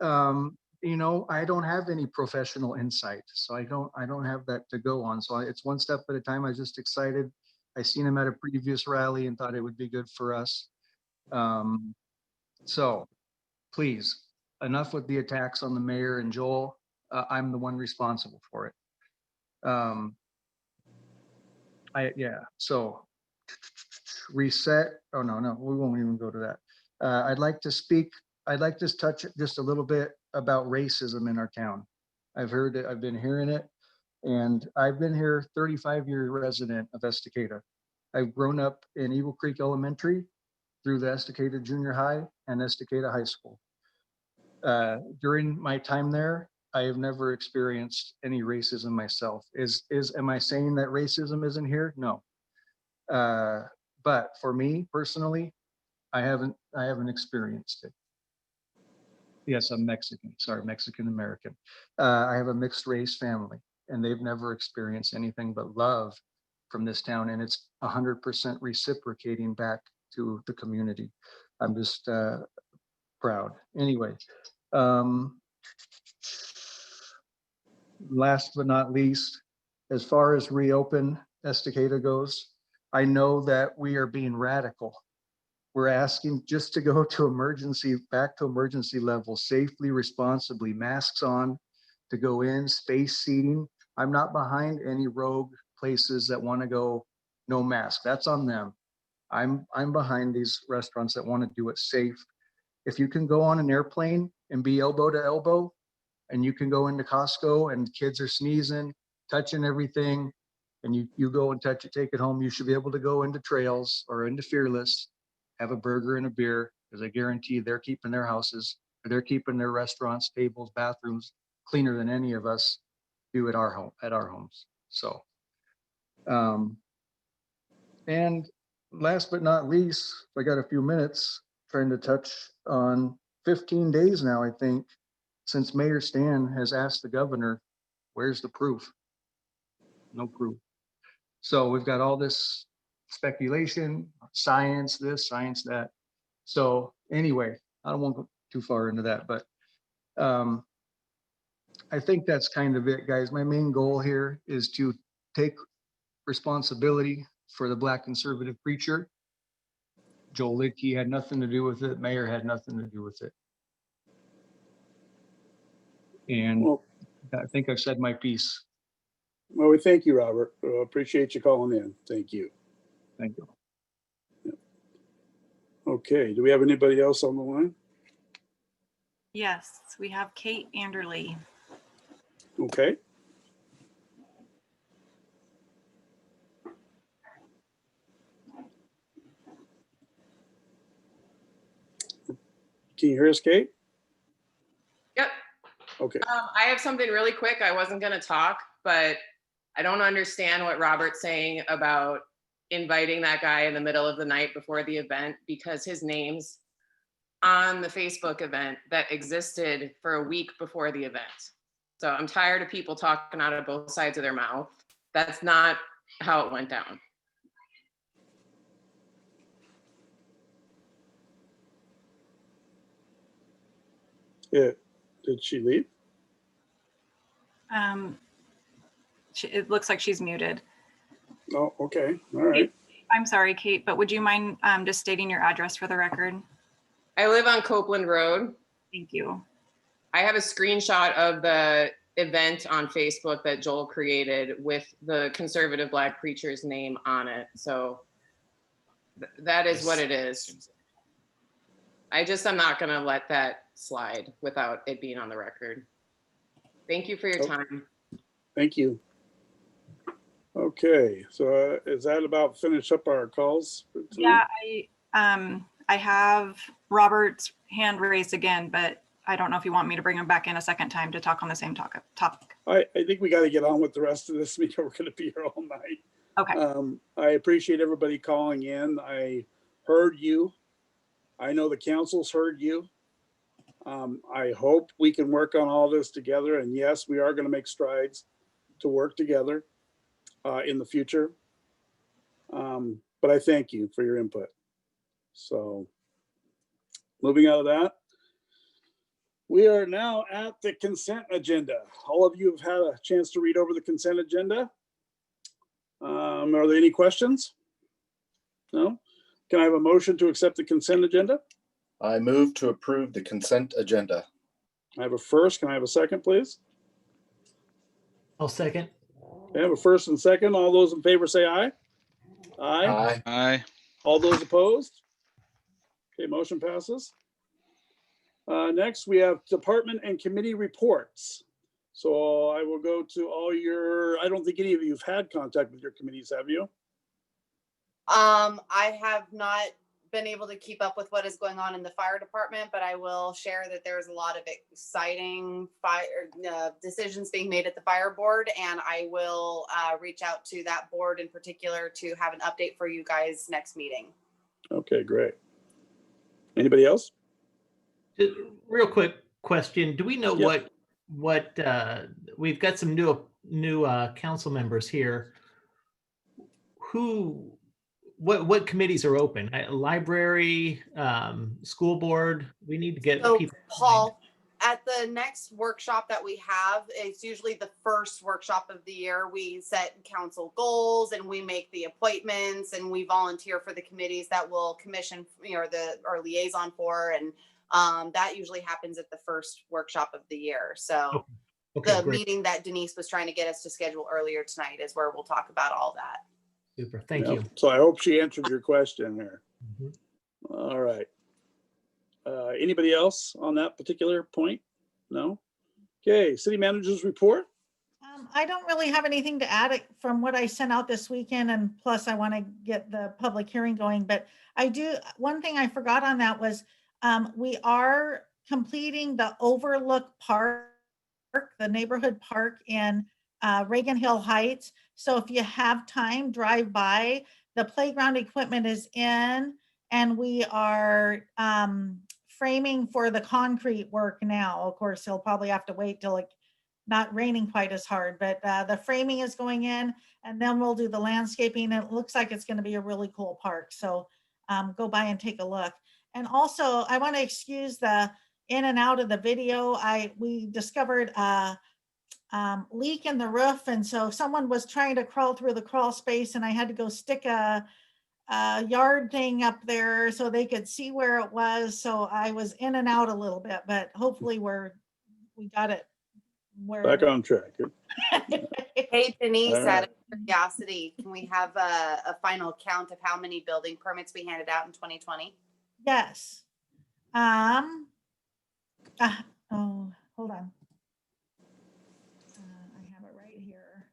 You know, I don't have any professional insight, so I don't have that to go on. So it's one step at a time. I was just excited. I seen him at a previous rally and thought it would be good for us. So please, enough with the attacks on the mayor and Joel. I'm the one responsible for it. So reset. Oh, no, we won't even go to that. I'd like to touch just a little bit about racism in our town. I've been hearing it. And I've been here 35-year resident of Estacada. I've grown up in Eagle Creek Elementary through the Estacada Junior High and Estacada High School. During my time there, I have never experienced any racism myself. Am I saying that racism isn't here? No. But for me personally, I haven't experienced it. Yes, I'm Mexican. Sorry, Mexican American. I have a mixed race family, and they've never experienced anything but love from this town, and it's 100% reciprocating back to the community. I'm just proud. Anyway, last but not least, as far as reopen Estacada goes, I know that we are being radical. We're asking just to go to back to emergency level, safely, responsibly, masks on, to go in, space seating. I'm not behind any rogue places that want to go no mask. That's on them. I'm behind these restaurants that want to do it safe. If you can go on an airplane and be elbow to elbow, and you can go into Costco and kids are sneezing, touching everything, and you go and touch it, take it home, you should be able to go into Trails or into Fearless, have a burger and a beer, because I guarantee they're keeping their houses, or they're keeping their restaurants, tables, bathrooms cleaner than any of us do at our homes. So, and last but not least, I got a few minutes trying to touch on 15 days now, I think, since Mayor Stan has asked the governor, where's the proof? No proof. So we've got all this speculation, science this, science that. So anyway, I don't want to go too far into that, but I think that's kind of it, guys. My main goal here is to take responsibility for the Black conservative preacher. Joel Lidkey had nothing to do with it. Mayor had nothing to do with it. And Well, I think I've said my piece. well, we thank you, Robert. Appreciate you calling in. Thank you. Thank you. Okay, do we have anybody else on the line? Yes, we have Kate Anderly. Okay. Can you hear us, Kate? Yep. Okay. I have something really quick. I wasn't going to talk, but I don't understand what Robert's saying about inviting that guy in the middle of the night before the event, because his name's on the Facebook event that existed for a week before the event. So I'm tired of people talking out of both sides of their mouth. That's not how it went down. Yeah. Did she leave? It looks like she's muted. Oh, okay. All right. I'm sorry, Kate, but would you mind just stating your address for the record? I live on Copeland Road. Thank you. I have a screenshot of the event on Facebook that Joel created with the conservative Black preacher's name on it. So that is what it is. I'm not going to let that slide without it being on the record. Thank you for your time. Thank you. Okay, so is that about finish up our calls? for tonight? Yeah, I have Robert's hand raised again, but I don't know if you want me to bring him back in a second time to talk on the same topic. I think we got to get on with the rest of this meeting. We're going to be here all night. Okay. I appreciate everybody calling in. I heard you. I know the council's heard you. I hope we can work on all this together. And yes, we are going to make strides to work together in the future. But I thank you for your input. So moving out of that, we are now at the consent agenda. All of you have had a chance to read over the consent agenda. Are there any questions? No? Can I have a motion to accept the consent agenda? I move to approve the consent agenda. I have a first. Can I have a second, please? I'll second. I have a first and second. All those in favor say aye. Aye. Aye. Aye. All those opposed? Okay, motion passes. Next, we have department and committee reports. So I will go to all your, I don't think any of you have had contact with your committees, have you? I have not been able to keep up with what is going on in the fire department, but I will share that there's a lot of exciting fire decisions being made at the fire board, and I will reach out to that board in particular to have an update for you guys next meeting. Okay, great. Anybody else? Real quick question. Do we know Yeah. what we've got some new council members here. What committees are open? Library, school board. We need to get So people. Paul, at the next workshop that we have, it's usually the first workshop of the year. We set council goals and we make the appointments and we volunteer for the committees that will commission, or liaison for, and that usually happens at the first workshop of the year. So Okay, the great. meeting that Denise was trying to get us to schedule earlier tonight is where we'll talk about all that. Super. Thank Yep. you. So I hope she answered your question here. Mhm. All right. Anybody else on that particular point? No? Okay, city managers report. I don't really have anything to add from what I sent out this weekend, and plus I want to get the public hearing going, but I do, one thing I forgot on that was we are completing the Overlook Park, the neighborhood park in Reagan Hill Heights. So if you have time, drive by. The playground equipment is in, and we are framing for the concrete work now. Of course, he'll probably have to wait till it's not raining quite as hard, but the framing is going in, and then we'll do the landscaping. It looks like it's going to be a really cool park. So go by and take a look. And also, I want to excuse the in and out of the video. We discovered a leak in the roof, and so someone was trying to crawl through the crawl space, and I had to go stick a yard thing up there so they could see where it was. So I was in and out a little bit, but hopefully we got it where Back on track. Hey Denise, All out right. of curiosity, can we have a final count of how many building permits we handed out in 2020? Yes. Oh, hold on. I have it right here.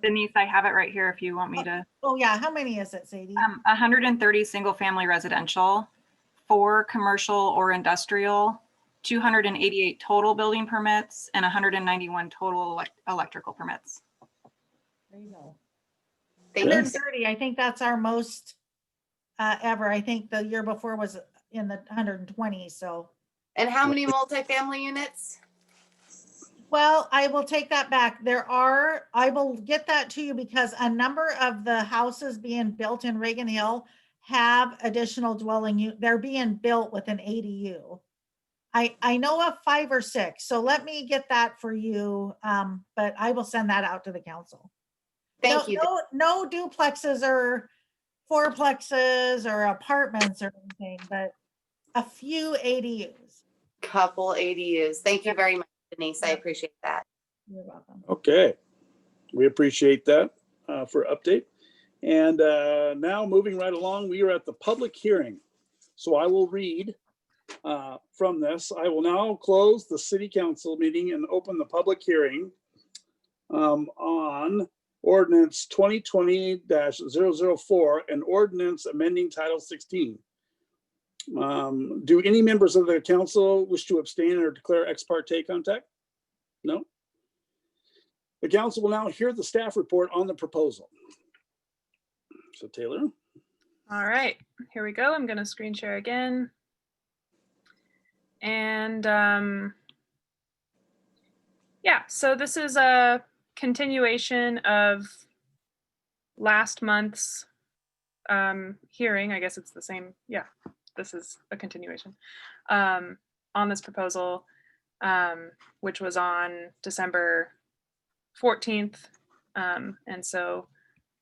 Denise, I have it right here if you want me to. Oh yeah, how many is it, Sadie? 130 single family residential, 4 commercial or industrial, 288 total building permits, and 191 total electrical permits. There you go. Thank you. 130, I think that's our most ever. I think the year before was in the 120, so. And how many multifamily units? Well, I will take that back. I will get that to you because a number of the houses being built in Reagan Hill have additional dwelling, they're being built with an ADU. I know of 5 or 6, so let me get that for you, but I will send that out to the council. Thank you. No duplexes or fourplexes or apartments or anything, but a few ADUs. Couple ADUs. Thank you very much, Denise. I appreciate that. You're welcome. Okay, we appreciate that for update. And now moving right along, we are at the public hearing. So I will read from this. I will now close the city council meeting and open the public hearing on ordinance 2020-004, an ordinance amending Title 16. Do any members of the council wish to abstain or declare ex parte contact? No. The council will now hear the staff report on the proposal. So Taylor. All right, here we go. I'm going to screen share again. And yeah, so this is a continuation of last month's hearing. I guess it's the same. Yeah, this is a continuation on this proposal, which was on December 14th. And so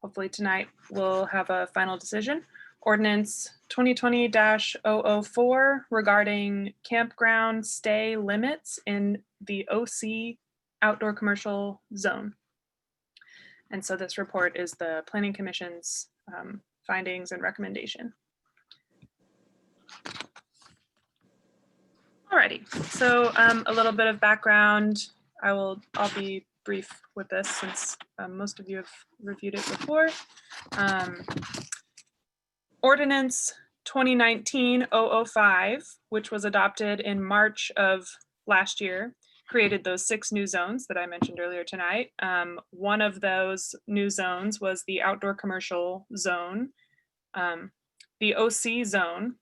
hopefully tonight we'll have a final decision. Ordinance 2020-004 regarding campground stay limits in the OC outdoor commercial zone. And so this report is the Planning Commission's findings and recommendation. Alrighty, so a little bit of background I'll be brief with this since most of you have reviewed it before. Ordinance 2019-005, which was adopted in March of last year, created those 6 new zones that I mentioned earlier tonight. One of those new zones was the outdoor commercial zone. The OC zone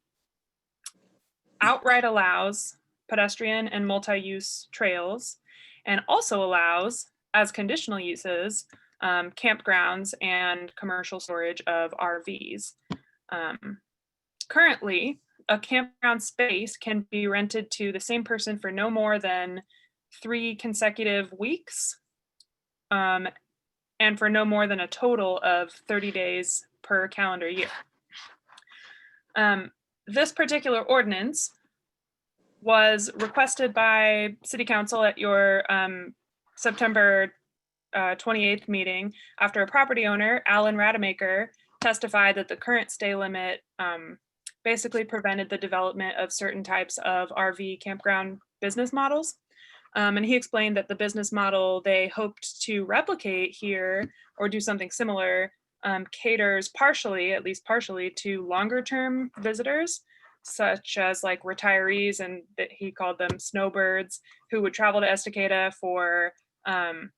outright allows pedestrian and multi-use trails, and also allows, as conditional uses, campgrounds and commercial storage of RVs. Currently, a campground space can be rented to the same person for no more than 3 consecutive weeks, and for no more than a total of 30 days per calendar year. This particular ordinance was requested by City Council at your September 28th meeting after a property owner, Alan Rademacher, testified that the current stay limit basically prevented the development of certain types of RV campground business models. And he explained that the business model they hoped to replicate here or do something similar caters partially, at least partially, to longer term visitors, such as like retirees, and that he called them snowbirds, who would travel to Estacada for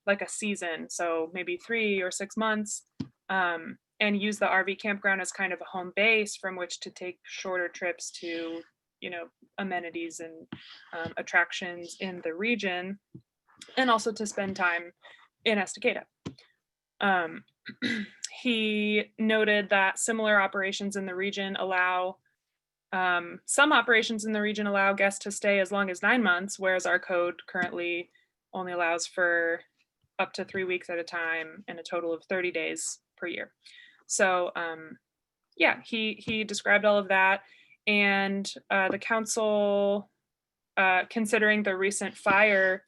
like a season, so maybe 3 or 6 months, and use the RV campground as kind of a home base from which to take shorter trips to, you know, amenities and attractions in the region, and also to spend time in Estacada. He noted that similar operations in the region allow, some operations in the region allow guests to stay as long as 9 months, whereas our code currently only allows for up to 3 weeks at a time and a total of 30 days per year. So yeah, he described all of that, and the council, considering the recent fire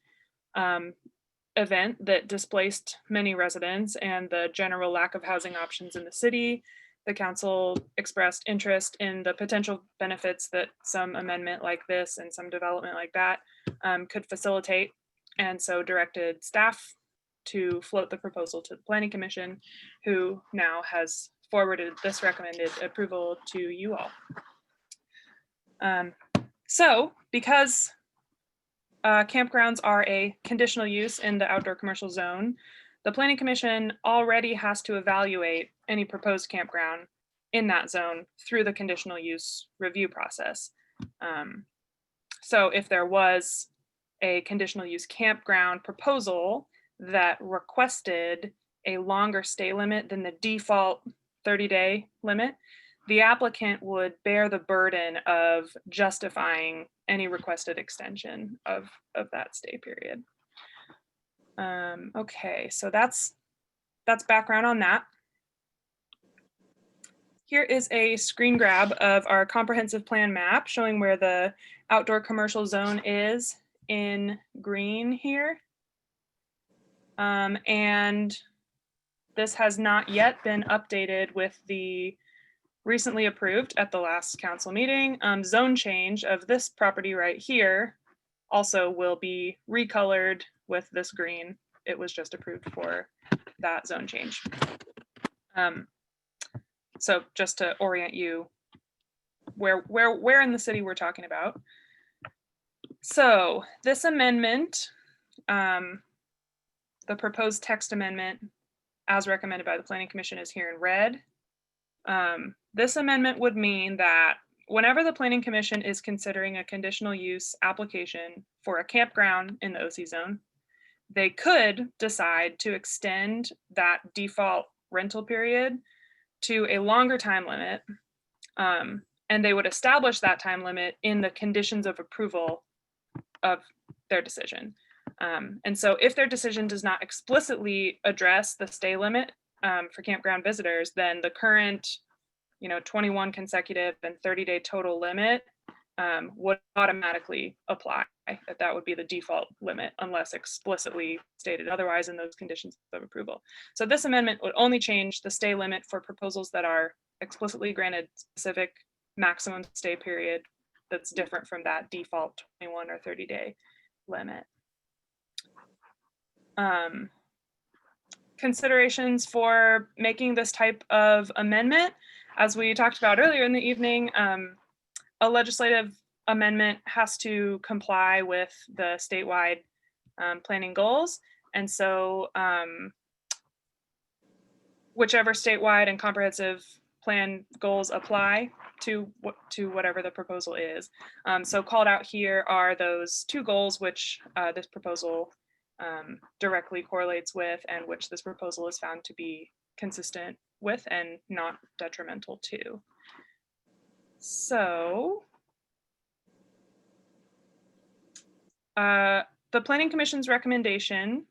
event that displaced many residents and the general lack of housing options in the city, the council expressed interest in the potential benefits that some amendment like this and some development like that could facilitate, and so directed staff to float the proposal to the Planning Commission, who now has forwarded this recommended approval to you all. So because campgrounds are a conditional use in the outdoor commercial zone, the Planning Commission already has to evaluate any proposed campground in that zone through the conditional use review process. So if there was a conditional use campground proposal that requested a longer stay limit than the default 30-day limit, the applicant would bear the burden of justifying any requested extension of that stay period. Okay, so that's background on that. Here is a screen grab of our comprehensive plan map showing where the outdoor commercial zone is in green here. And this has not yet been updated with the recently approved at the last council meeting zone change of this property right here also will be recolored with this green. It was just approved for that zone change. So just to orient you where in the city we're talking about. So this amendment, the proposed text amendment as recommended by the Planning Commission is here in red. This amendment would mean that whenever the Planning Commission is considering a conditional use application for a campground in the OC zone, they could decide to extend that default rental period to a longer time limit, and they would establish that time limit in the conditions of approval of their decision. And so if their decision does not explicitly address the stay limit for campground visitors, then the current 21 consecutive and 30-day total limit would automatically apply. That would be the default limit unless explicitly stated otherwise in those conditions of approval. So this amendment would only change the stay limit for proposals that are explicitly granted specific maximum stay period that's different from that default 21 or 30-day limit. considerations for making this type of amendment. As we talked about earlier in the evening, a legislative amendment has to comply with the statewide planning goals. And so whichever statewide and comprehensive plan goals apply to whatever the proposal is. So called out here are those 2 goals which this proposal directly correlates with, and which this proposal is found to be consistent with and not detrimental to. So the Planning Commission's recommendation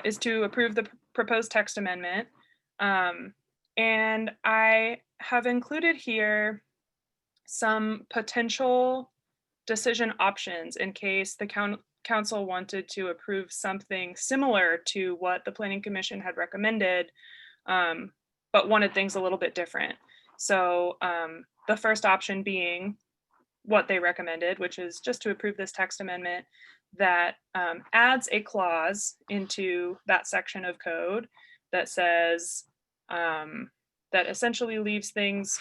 is to approve the proposed text amendment. And I have included here some potential decision options in case the council wanted to approve something similar to what the Planning Commission had recommended, but wanted things a little bit different. So the first option being what they recommended, which is just to approve this text amendment that adds a clause into that section of code that says, that essentially leaves things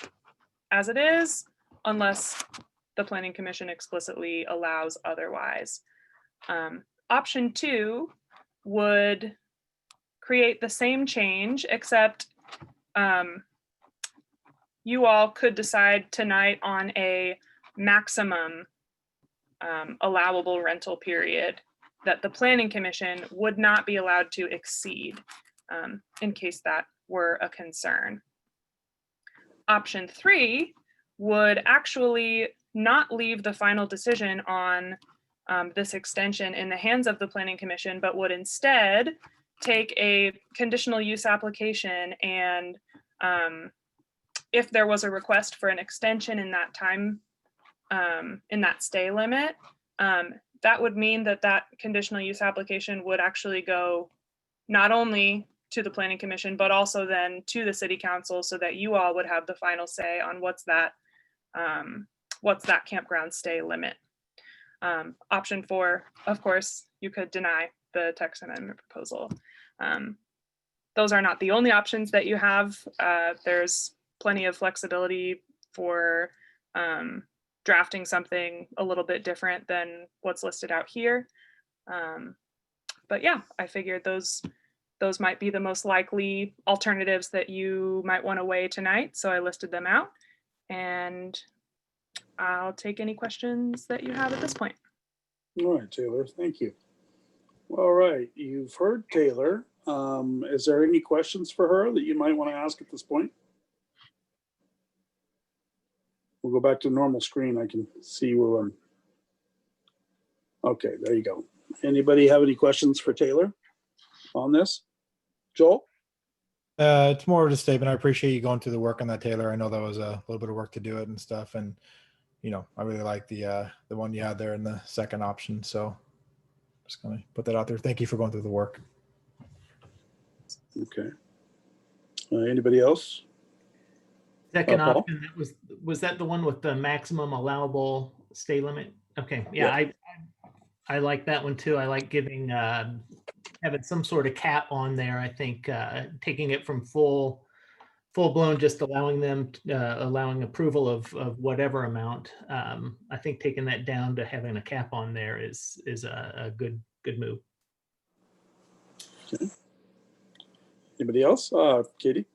as it is, unless the Planning Commission explicitly allows otherwise. Option 2 would create the same change, except you all could decide tonight on a maximum allowable rental period that the Planning Commission would not be allowed to exceed, in case that were a concern. Option 3 would actually not leave the final decision on this extension in the hands of the Planning Commission, but would instead take a conditional use application, and if there was a request for an extension in that time, in that stay limit, that would mean that that conditional use application would actually go not only to the Planning Commission, but also then to the City Council, so that you all would have the final say on what's that campground stay limit. Option 4, of course, you could deny the text amendment proposal. Those are not the only options that you have. There's plenty of flexibility for drafting something a little bit different than what's listed out here. But yeah, I figured those might be the most likely alternatives that you might want to weigh tonight. So I listed them out, and I'll take any questions that you have at this point. All right, Taylor, thank you. All right, you've heard Taylor. Is there any questions for her that you might want to ask at this point? We'll go back to normal screen. I can see where I'm. Okay, there you go. Anybody have any questions for Taylor on this? Joel? It's more of a statement. I appreciate you going through the work on that, Taylor. I know that was a little bit of work to do it and stuff. And, you know, I really like the one you had there in the second option. So just going to put that out there. Thank you for going through the work. Okay. Anybody else? Second Paul? option, was that the one with the maximum allowable stay limit? Okay, yeah, I like that one too. I like giving having some sort of cap on there. I think taking it from full blown, just allowing them allowing approval of whatever amount. I think taking that down to having a cap on there is a good move. Okay. Anybody else? Katie?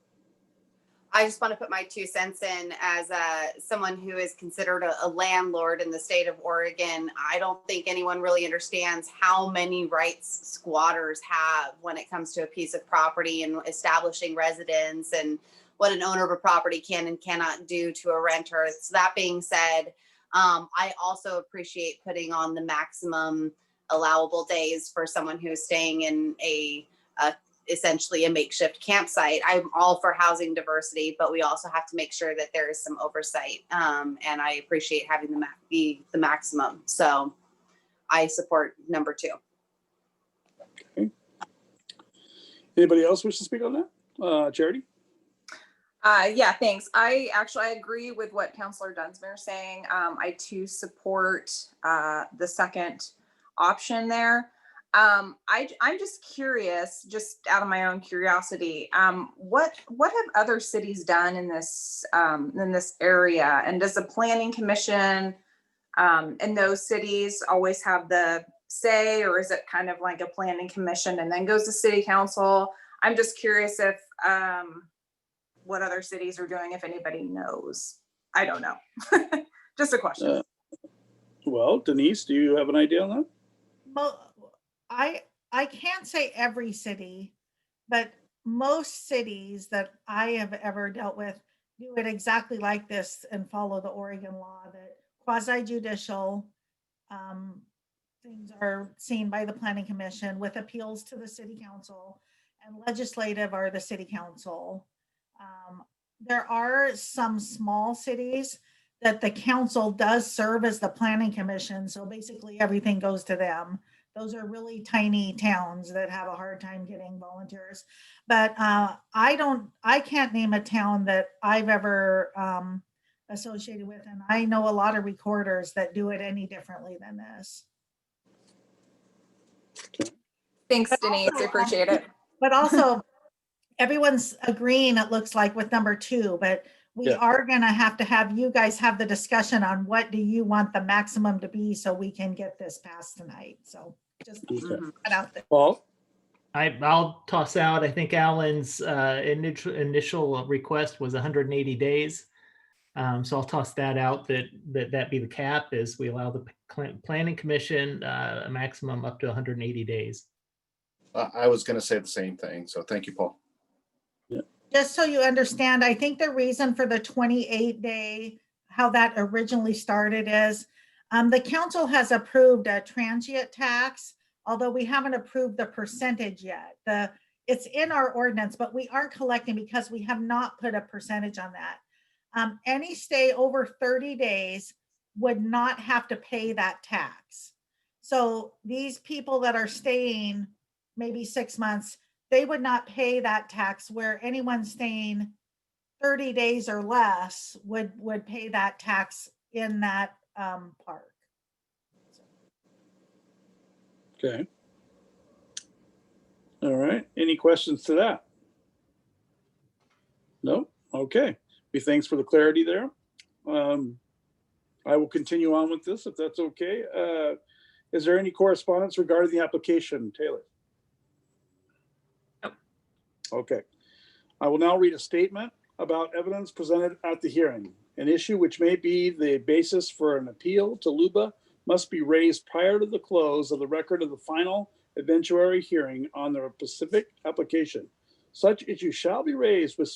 I just want to put my 2 cents in as someone who is considered a landlord in the state of Oregon. I don't think anyone really understands how many rights squatters have when it comes to a piece of property and establishing residence, and what an owner of a property can and cannot do to a renter. So that being said, I also appreciate putting on the maximum allowable days for someone who is staying in essentially a makeshift campsite. I'm all for housing diversity, but we also have to make sure that there is some oversight. And I appreciate having the maximum. So I support number 2. Okay. Anybody else wish to speak on that? Charity? Yeah, thanks. I agree with what Councilor Dunsmuir is saying. I too support the second option there. I'm just curious, just out of my own curiosity, what have other cities done in this area? And does the planning commission in those cities always have the say, or is it kind of like a planning commission and then goes to city council? I'm just curious if what other cities are doing, if anybody knows. I don't know. Just a question. Well, Denise, do you have an idea on that? Well, I can't say every city, but most cities that I have ever dealt with do it exactly like this and follow the Oregon law, that quasi judicial things are seen by the planning commission with appeals to the city council, and legislative are the city council. There are some small cities that the council does serve as the planning commission. So basically everything goes to them. Those are really tiny towns that have a hard time getting volunteers. But I can't name a town that I've ever associated with. And I know a lot of recorders that do it any differently than this. Thanks, Denise. I appreciate it. But also, everyone's agreeing, it looks like, with number 2, but we are going to have you guys have the discussion on what do you want the maximum to be so we can get this passed tonight. So just put out there. Paul? I'll toss out, I think Alan's initial request was 180 days. So I'll toss that out, that be the cap, is we allow the planning commission a maximum up to 180 days. I was going to say the same thing. So thank you, Paul. Just so you understand, I think the reason for the 28-day, how that originally started is the council has approved a transient tax, although we haven't approved the percentage yet. It's in our ordinance, but we aren't collecting because we have not put a percentage on that. Any stay over 30 days would not have to pay that tax. So these people that are staying maybe 6 months, they would not pay that tax, where anyone staying 30 days or less would pay that tax in that park. Okay. All right. Any questions to that? No? Okay. Thanks for the clarity there. I will continue on with this if that's okay. Is there any correspondence regarding the application, Taylor? Okay. I will now read a statement about evidence presented at the hearing. An issue which may be the basis for an appeal to LUBA must be raised prior to the close of the record of the final eventuary hearing on the specific application. Such issue shall be raised with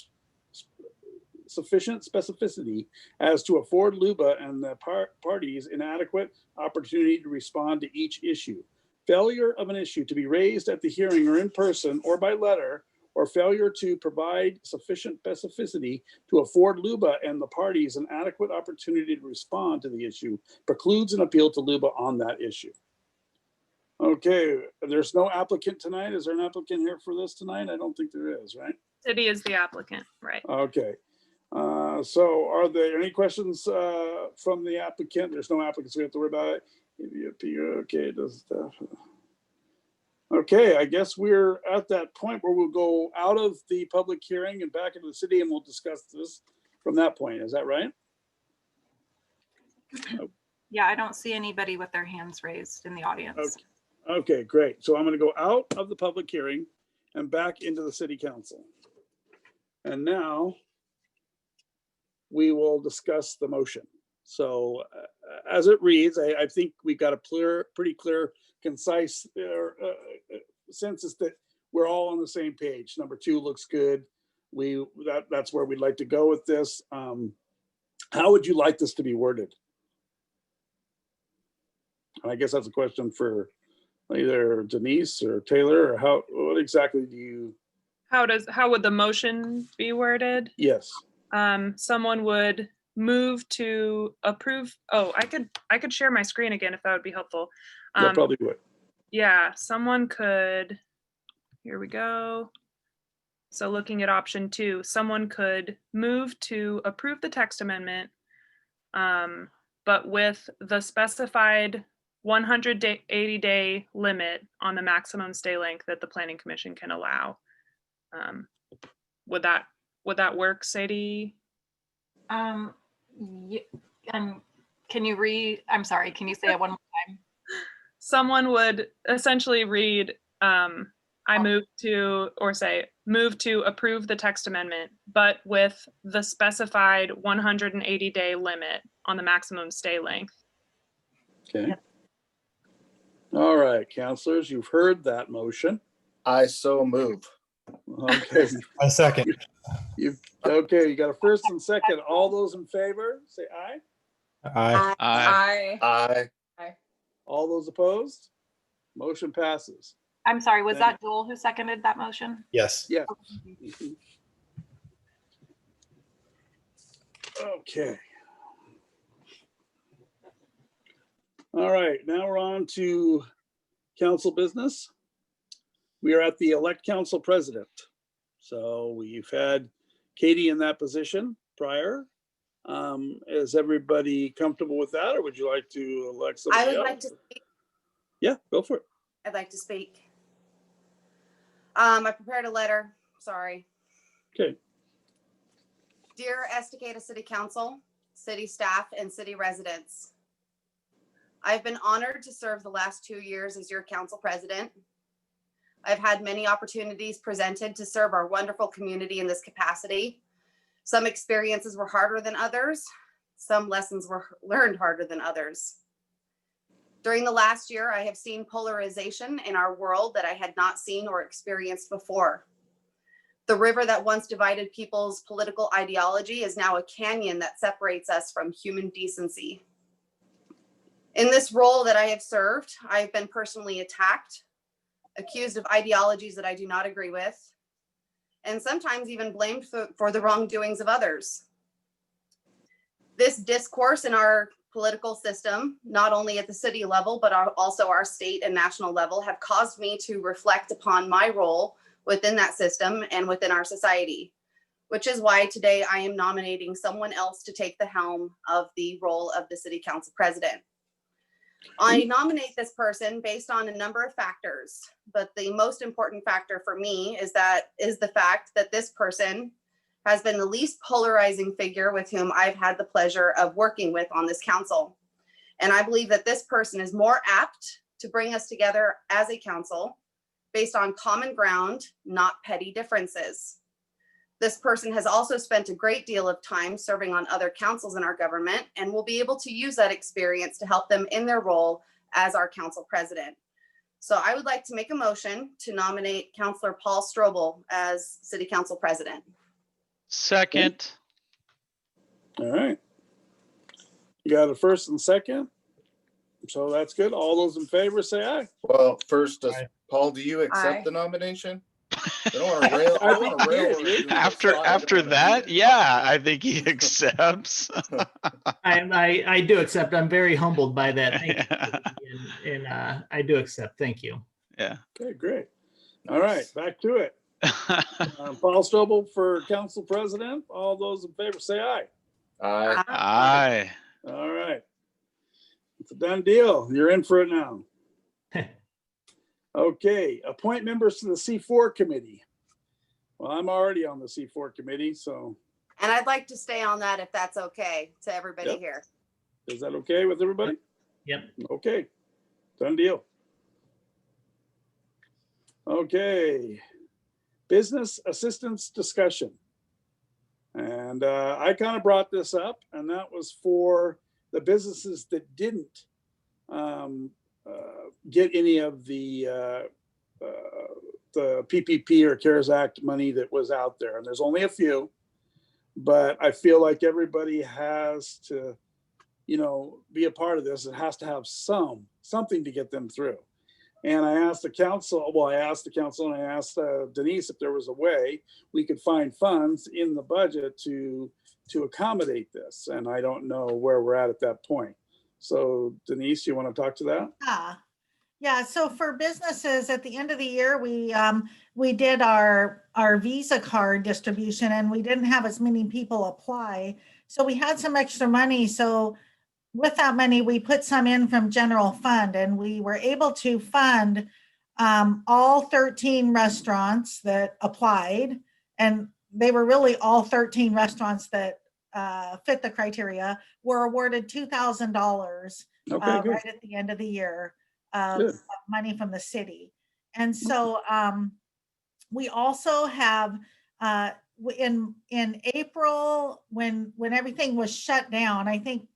sufficient specificity as to afford LUBA and the parties an adequate opportunity to respond to each issue. Failure of an issue to be raised at the hearing or in person or by letter, or failure to provide sufficient specificity to afford LUBA and the parties an adequate opportunity to respond to the issue precludes an appeal to LUBA on that issue. Okay, there's no applicant tonight. Is there an applicant here for this tonight? I don't think there is, right? City is the applicant, right? Okay. So are there any questions from the applicant? There's no applicants, we have to worry about it. If you appear, okay, does stuff. Okay, I guess we're at that point where we'll go out of the public hearing and back into the city, and we'll discuss this from that point. Is that right? Yeah, I don't see anybody with their hands raised in the audience. Okay, great. So I'm going to go out of the public hearing and back into the city council. And now we will discuss the motion. So as it reads, I think we got a pretty clear, concise census that we're all on the same page. Number 2 looks good. That's where we'd like to go with this. How would you like this to be worded? I guess that's a question for either Denise or Taylor, or what exactly do you? How would the motion be worded? Yes. Someone would move to approve. Oh, I could share my screen again if that would be helpful. Yeah, probably would. Yeah, someone could, here we go. So looking at option 2, someone could move to approve the text amendment, but with the specified 180-day limit on the maximum stay length that the planning commission can allow. Would that work, Sadie? Can you I'm sorry, can you say it one more time? Someone would essentially read, I move to, or say, move to approve the text amendment, but with the specified 180-day limit on the maximum stay length. Okay. All right, counselors, you've heard that motion. I so move. Okay. A second. Okay, you got a first and second. All those in favor, say aye. Aye. Aye. All those opposed? Motion passes. I'm sorry, was Thank that Joel who seconded that motion? Yes. Yeah. Okay. All right, now we're on to council business. We are at the elect council president. So we've had Katie in that position prior. Is everybody comfortable with that, or would you like to elect I somebody would else? like to speak. Yeah, go for it. I'd like to speak. I prepared a letter, sorry. Okay. Dear Estacada City Council, city staff, and city residents, I've been honored to serve the last 2 years as your council president. I've had many opportunities presented to serve our wonderful community in this capacity. Some experiences were harder than others. Some lessons were learned harder than others. During the last year, I have seen polarization in our world that I had not seen or experienced before. The river that once divided people's political ideology is now a canyon that separates us from human decency. In this role that I have served, I have been personally attacked, accused of ideologies that I do not agree with, and sometimes even blamed for the wrongdoings of others. This discourse in our political system, not only at the city level, but also our state and national level, have caused me to reflect upon my role within that system and within our society, which is why today I am nominating someone else to take the helm of the role of the city council president. I nominate this person based on a number of factors, but the most important factor for me is the fact that this person has been the least polarizing figure with whom I've had the pleasure of working with on this council. And I believe that this person is more apt to bring us together as a council based on common ground, not petty differences. This person has also spent a great deal of time serving on other councils in our government and will be able to use that experience to help them in their role as our council president. So I would like to make a motion to nominate Councillor Paul Strobel as city council president. Second. All right. You got a first and second? So that's good. All those in favor say aye. Well, first, Paul, do you accept the nomination? I don't want to rail. I don't want to rail. After that, yeah, I think he accepts. I do accept. I'm very humbled by that. Thank you. And I do accept. Thank you. Yeah. Okay, great. All right, back to it. Paul Strobel for council president. All those in favor say aye. Aye. Aye. All right. It's a done deal. You're in for it now. Okay, appoint members to the C4 committee. Well, I'm already on the C4 committee, so And I'd like to stay on that if that's okay to everybody Yep. here. is that okay with everybody? Yep. Okay, done deal. Okay, business assistance discussion. And I kind of brought this up, and that was for the businesses that didn't get any of the PPP or CARES Act money that was out there. And there's only a few, but I feel like everybody has to, be a part of this. It has to have something to get them through. And I asked the council and I asked Denise if there was a way we could find funds in the budget to accommodate this. And I don't know where we're at that point. So Denise, you want to talk to that? Yeah. So for businesses at the end of the year, we did our Visa card distribution and we didn't have as many people apply. So we had some extra money. So with that money, we put some in from general fund, and we were able to fund all 13 restaurants that applied. And they were really all 13 restaurants that fit the criteria were awarded $2,000 Okay, good. right at the end of the year of Good. money from the city. And so we also have in April, when everything was shut down, I think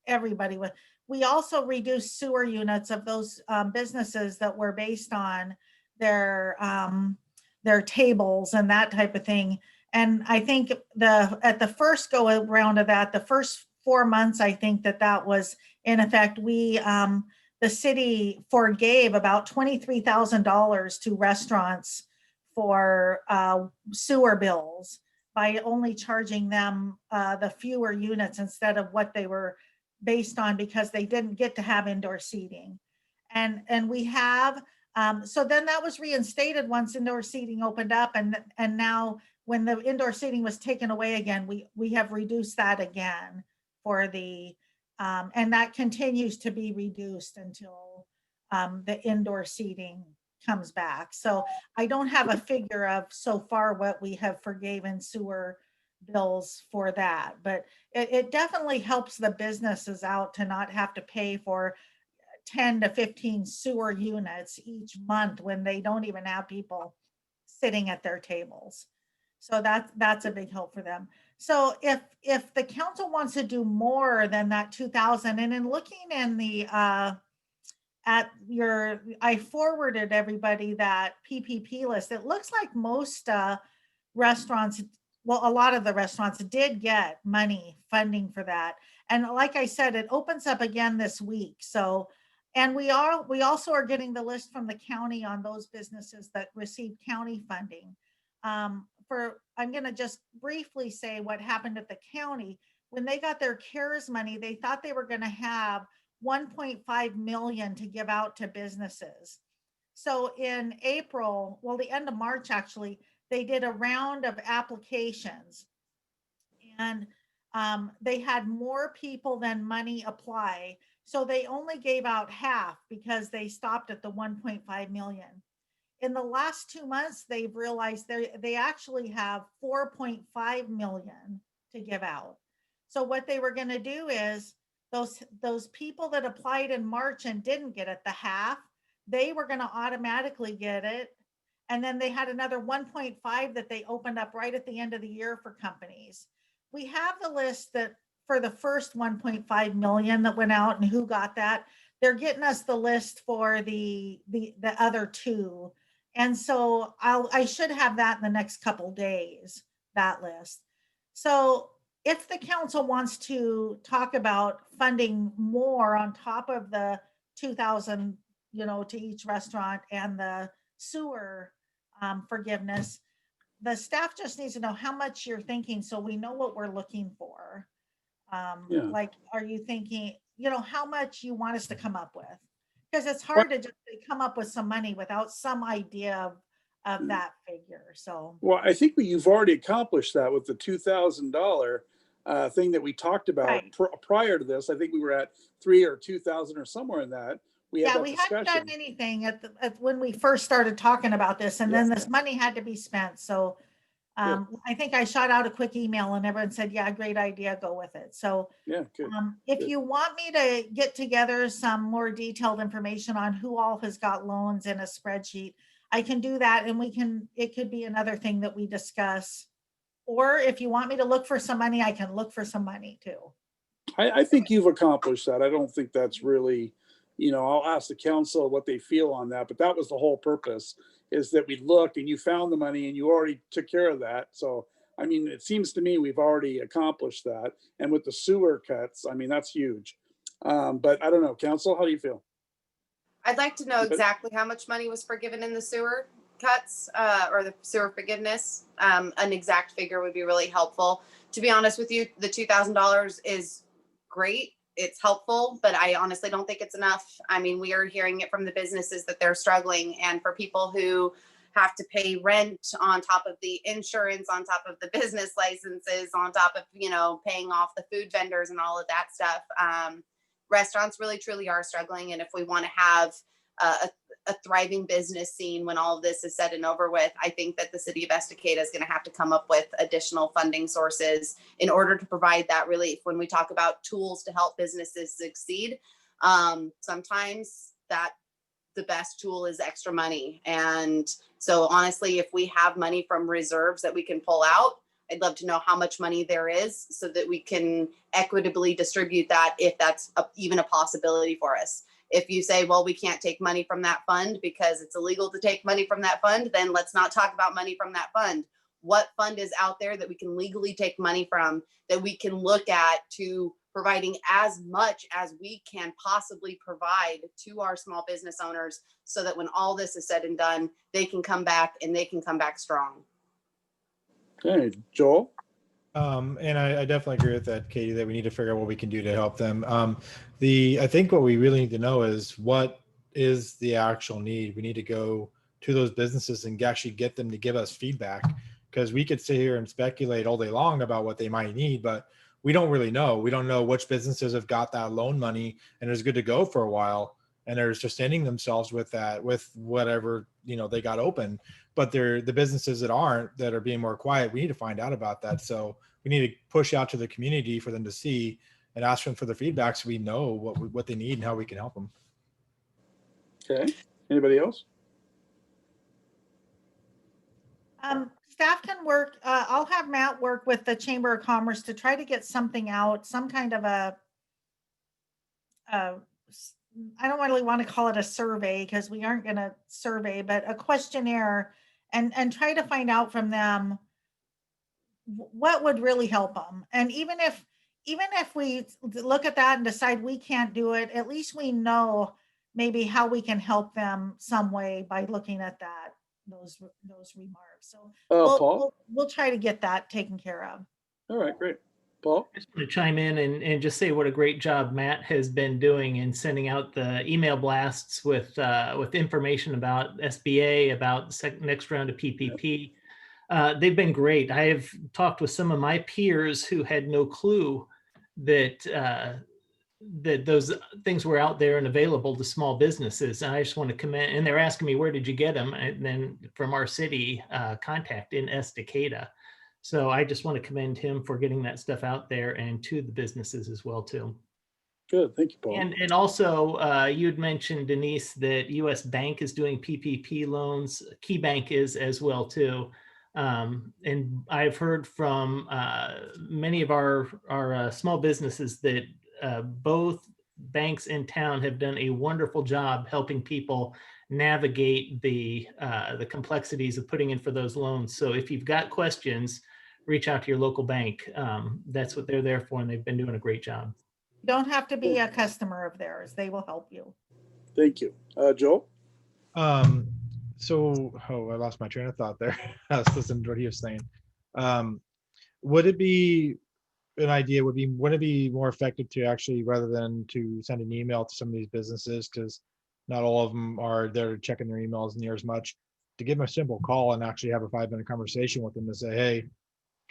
everybody was, we also reduced sewer units of those businesses that were based on their tables and that type of thing. And I think at the first go around of that, the first 4 months, I think that was in effect, the city forgave about $23,000 to restaurants for sewer bills by only charging them the fewer units instead of what they were based on, because they didn't get to have indoor seating. And we have, so then that was reinstated once indoor seating opened up, and now when the indoor seating was taken away again, we have reduced that again for the, and that continues to be reduced until the indoor seating comes back. So I don't have a figure of so far what we have forgiven sewer bills for that, but it definitely helps the businesses out to not have to pay for 10 to 15 sewer units each month when they don't even have people sitting at their tables. So that's a big help for them. So if the council wants to do more than that 2,000, and in looking in the I forwarded everybody that PPP list. It looks like most restaurants, well, a lot of the restaurants did get money funding for that. And like I said, it opens up again this week. So, and we also are getting the list from the county on those businesses that receive county funding. I'm going to just briefly say what happened at the county. When they got their CARES money, they thought they were going to have 1.5 million to give out to businesses. So in April, well, the end of March, actually, they did a round of applications, and they had more people than money apply. So they only gave out half because they stopped at the 1.5 million. In the last 2 months, they've realized they actually have 4.5 million to give out. So what they were going to do is those people that applied in March and didn't get it, the half, they were going to automatically get it. And then they had another 1.5 that they opened up right at the end of the year for companies. We have the list that for the first 1.5 million that went out and who got that. They're getting us the list for the other two. And so I should have that in the next couple days, that list. So if the council wants to talk about funding more on top of the 2,000, to each restaurant and the sewer forgiveness, the staff just needs to know how much you're thinking so we know what we're looking for. Like, are you thinking, how much you want us to come up with? Because it's hard to just come up with some money without some idea of that figure. So, well, I think you've already accomplished that with the $2,000 thing that we talked about right. Prior to this. I think we were at 3 or 2,000 or somewhere in that. We hadn't done anything at when we first started talking about this, and then this money had to be spent. So I think I shot out a quick email and everyone said, yeah, great idea, go with it. So yeah, good. If you want me to get together some more detailed information on who all has got loans in a spreadsheet, I can do that, and it could be another thing that we discuss. Or if you want me to look for some money, I can look for some money too. I think you've accomplished that. I don't think that's really, I'll ask the council what they feel on that, but that was the whole purpose, is that we looked and you found the money and you already took care of that. So, I mean, it seems to me we've already accomplished that. And with the sewer cuts, I mean, that's huge. But I don't know, council, how do you feel? I'd like to know exactly how much money was forgiven in the sewer cuts or the sewer forgiveness. An exact figure would be really helpful. To be honest with you, the $2,000 is great. It's helpful, but I honestly don't think it's enough. I mean, we are hearing it from the businesses that they're struggling, and for people who have to pay rent on top of the insurance, on top of the business licenses, on top of, paying off the food vendors and all of that stuff. restaurants really truly are struggling. And if we want to have a thriving business scene when all of this is said and over with, I think that the city of Estacada is going to have to come up with additional funding sources in order to provide that relief. When we talk about tools to help businesses succeed, sometimes that the best tool is extra money. And so honestly, if we have money from reserves that we can pull out, I'd love to know how much money there is so that we can equitably distribute that if that's even a possibility for us. If you say, well, we can't take money from that fund because it's illegal to take money from that fund, then let's not talk about money from that fund. What fund is out there that we can legally take money from, that we can look at to providing as much as we can possibly provide to our small business owners so that when all this is said and done, they can come back and they can come back strong. Okay, Joel? And I definitely agree with that, Katie, that we need to figure out what we can do to help them. I think what we really need to know is what is the actual need. We need to go to those businesses and actually get them to give us feedback, because we could sit here and speculate all day long about what they might need, but we don't really know. We don't know which businesses have got that loan money and is good to go for a while, and they're sustaining themselves with that, with whatever, they got open. But they're the businesses that aren't, that are being more quiet. We need to find out about that. So we need to push out to the community for them to see and ask them for their feedback, so we know what they need and how we can help them. Okay, anybody else? Staff can work, I'll have Matt work with the Chamber of Commerce to try to get something out, some kind of I don't really want to call it a survey because we aren't going to survey, but a questionnaire, and try to find out from them what would really help them. And even if we look at that and decide we can't do it, at least we know maybe how we can help them some way by looking at those remarks. So Paul? we'll try to get that taken care of. All right, great. Paul? I just want to chime in and just say what a great job Matt has been doing in sending out the email blasts with information about SBA, about the next round of PPP. They've been great. I have talked with some of my peers who had no clue that that those things were out there and available to small businesses. And I just want to commend, and they're asking me, where did you get them? And then from our city contact in Estacada. So I just want to commend him for getting that stuff out there and to the businesses as well too. Good, thank you, Paul. And also you'd mentioned, Denise, that US Bank is doing PPP loans. Key Bank is as well too. And I've heard from many of our small businesses that both banks in town have done a wonderful job helping people navigate the complexities of putting in for those loans. So if you've got questions, reach out to your local bank. That's what they're there for, and they've been doing a great job. You don't have to be a customer of theirs. They will help you. Thank you. Joel? I lost my train of thought there. I was listening to what he was saying. Would it be an idea, would it be more effective to actually, rather than to send an email to some of these businesses, because not all of them are there checking their emails near as much, to give them a simple call and actually have a 5-minute conversation with them to say, hey,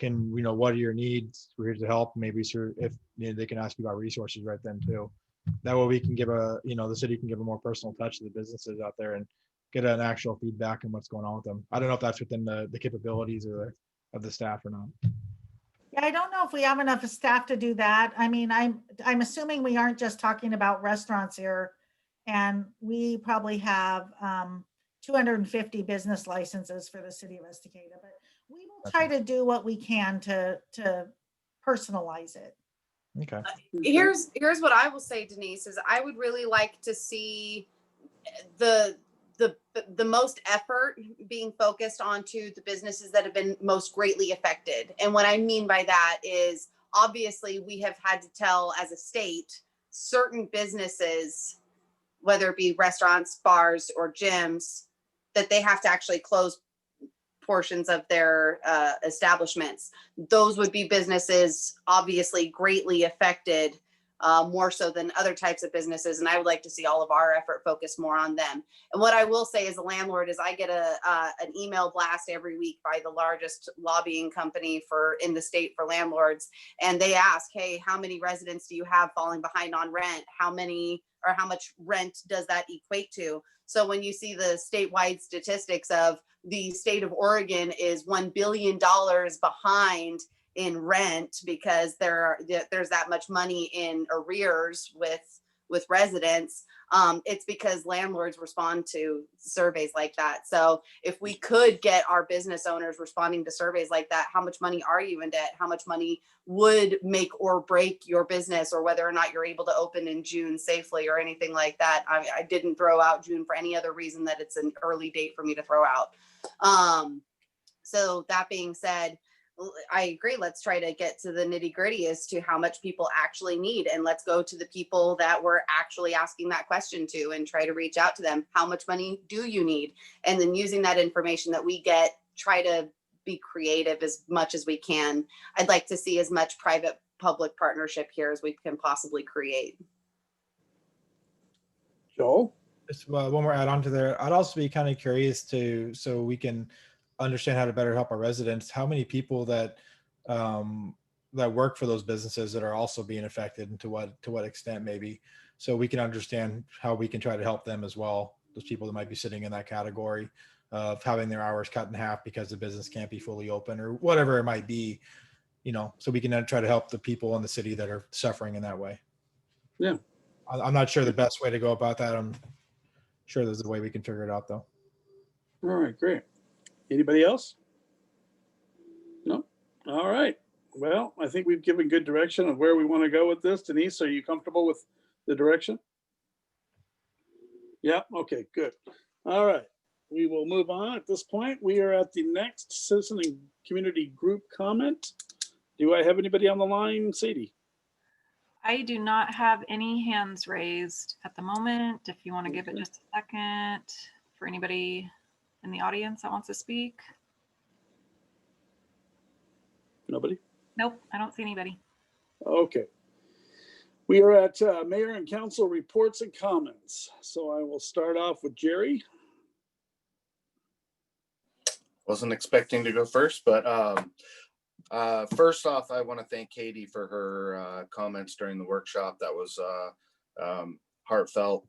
what are your needs? We're here to help. Maybe if they can ask you about resources right then too. That way we can give the city can give a more personal touch to the businesses out there and get an actual feedback on what's going on with them. I don't know if that's within the capabilities of the staff or not. Yeah, I don't know if we have enough staff to do that. I mean, I'm assuming we aren't just talking about restaurants here, and we probably have 250 business licenses for the city of Estacada, but we will try to do what we can to personalize it. Okay. Here's what I will say, Denise, is I would really like to see the most effort being focused onto the businesses that have been most greatly affected. And what I mean by that is, obviously we have had to tell as a state certain businesses, whether it be restaurants, bars, or gyms, that they have to actually close portions of their establishments. Those would be businesses obviously greatly affected more so than other types of businesses. And I would like to see all of our effort focus more on them. And what I will say as a landlord is I get an email blast every week by the largest lobbying company in the state for landlords. And they ask, hey, how many residents do you have falling behind on rent? How much rent does that equate to? So when you see the statewide statistics of the state of Oregon is $1 billion behind in rent because there's that much money in arrears with residents, it's because landlords respond to surveys like that. So if we could get our business owners responding to surveys like that, how much money are you in debt? How much money would make or break your business, or whether or not you're able to open in June safely or anything like that. I didn't throw out June for any other reason that it's an early date for me to throw out. So that being said, I agree. Let's try to get to the nitty gritty as to how much people actually need. And let's go to the people that we're actually asking that question to and try to reach out to them. How much money do you need? And then using that information that we get, try to be creative as much as we can. I'd like to see as much private public partnership here as we can possibly create. Joel? Just one more add on to there. I'd also be kind of curious so we can understand how to better help our residents. How many people that work for those businesses that are also being affected, and to what extent maybe, so we can understand how we can try to help them as well. Those people that might be sitting in that category of having their hours cut in half because the business can't be fully open or whatever it might be, so we can then try to help the people in the city that are suffering in that way. Yeah. I'm not sure the best way to go about that. I'm sure there's a way we can figure it out though. All right, great. Anybody else? No? All right. Well, I think we've given good direction of where we want to go with this. Denise, are you comfortable with the direction? Yeah, okay, good. All right. We will move on at this point. We are at the next citizen and community group comment. Do I have anybody on the line, Sadie? I do not have any hands raised at the moment. If you want to give it just a second for anybody in the audience that wants to speak. Nobody? Nope, I don't see anybody. Okay. We are at mayor and council reports and comments. So I will start off with Jerry. Wasn't expecting to go first, but first off, I want to thank Katie for her comments during the workshop. That was heartfelt,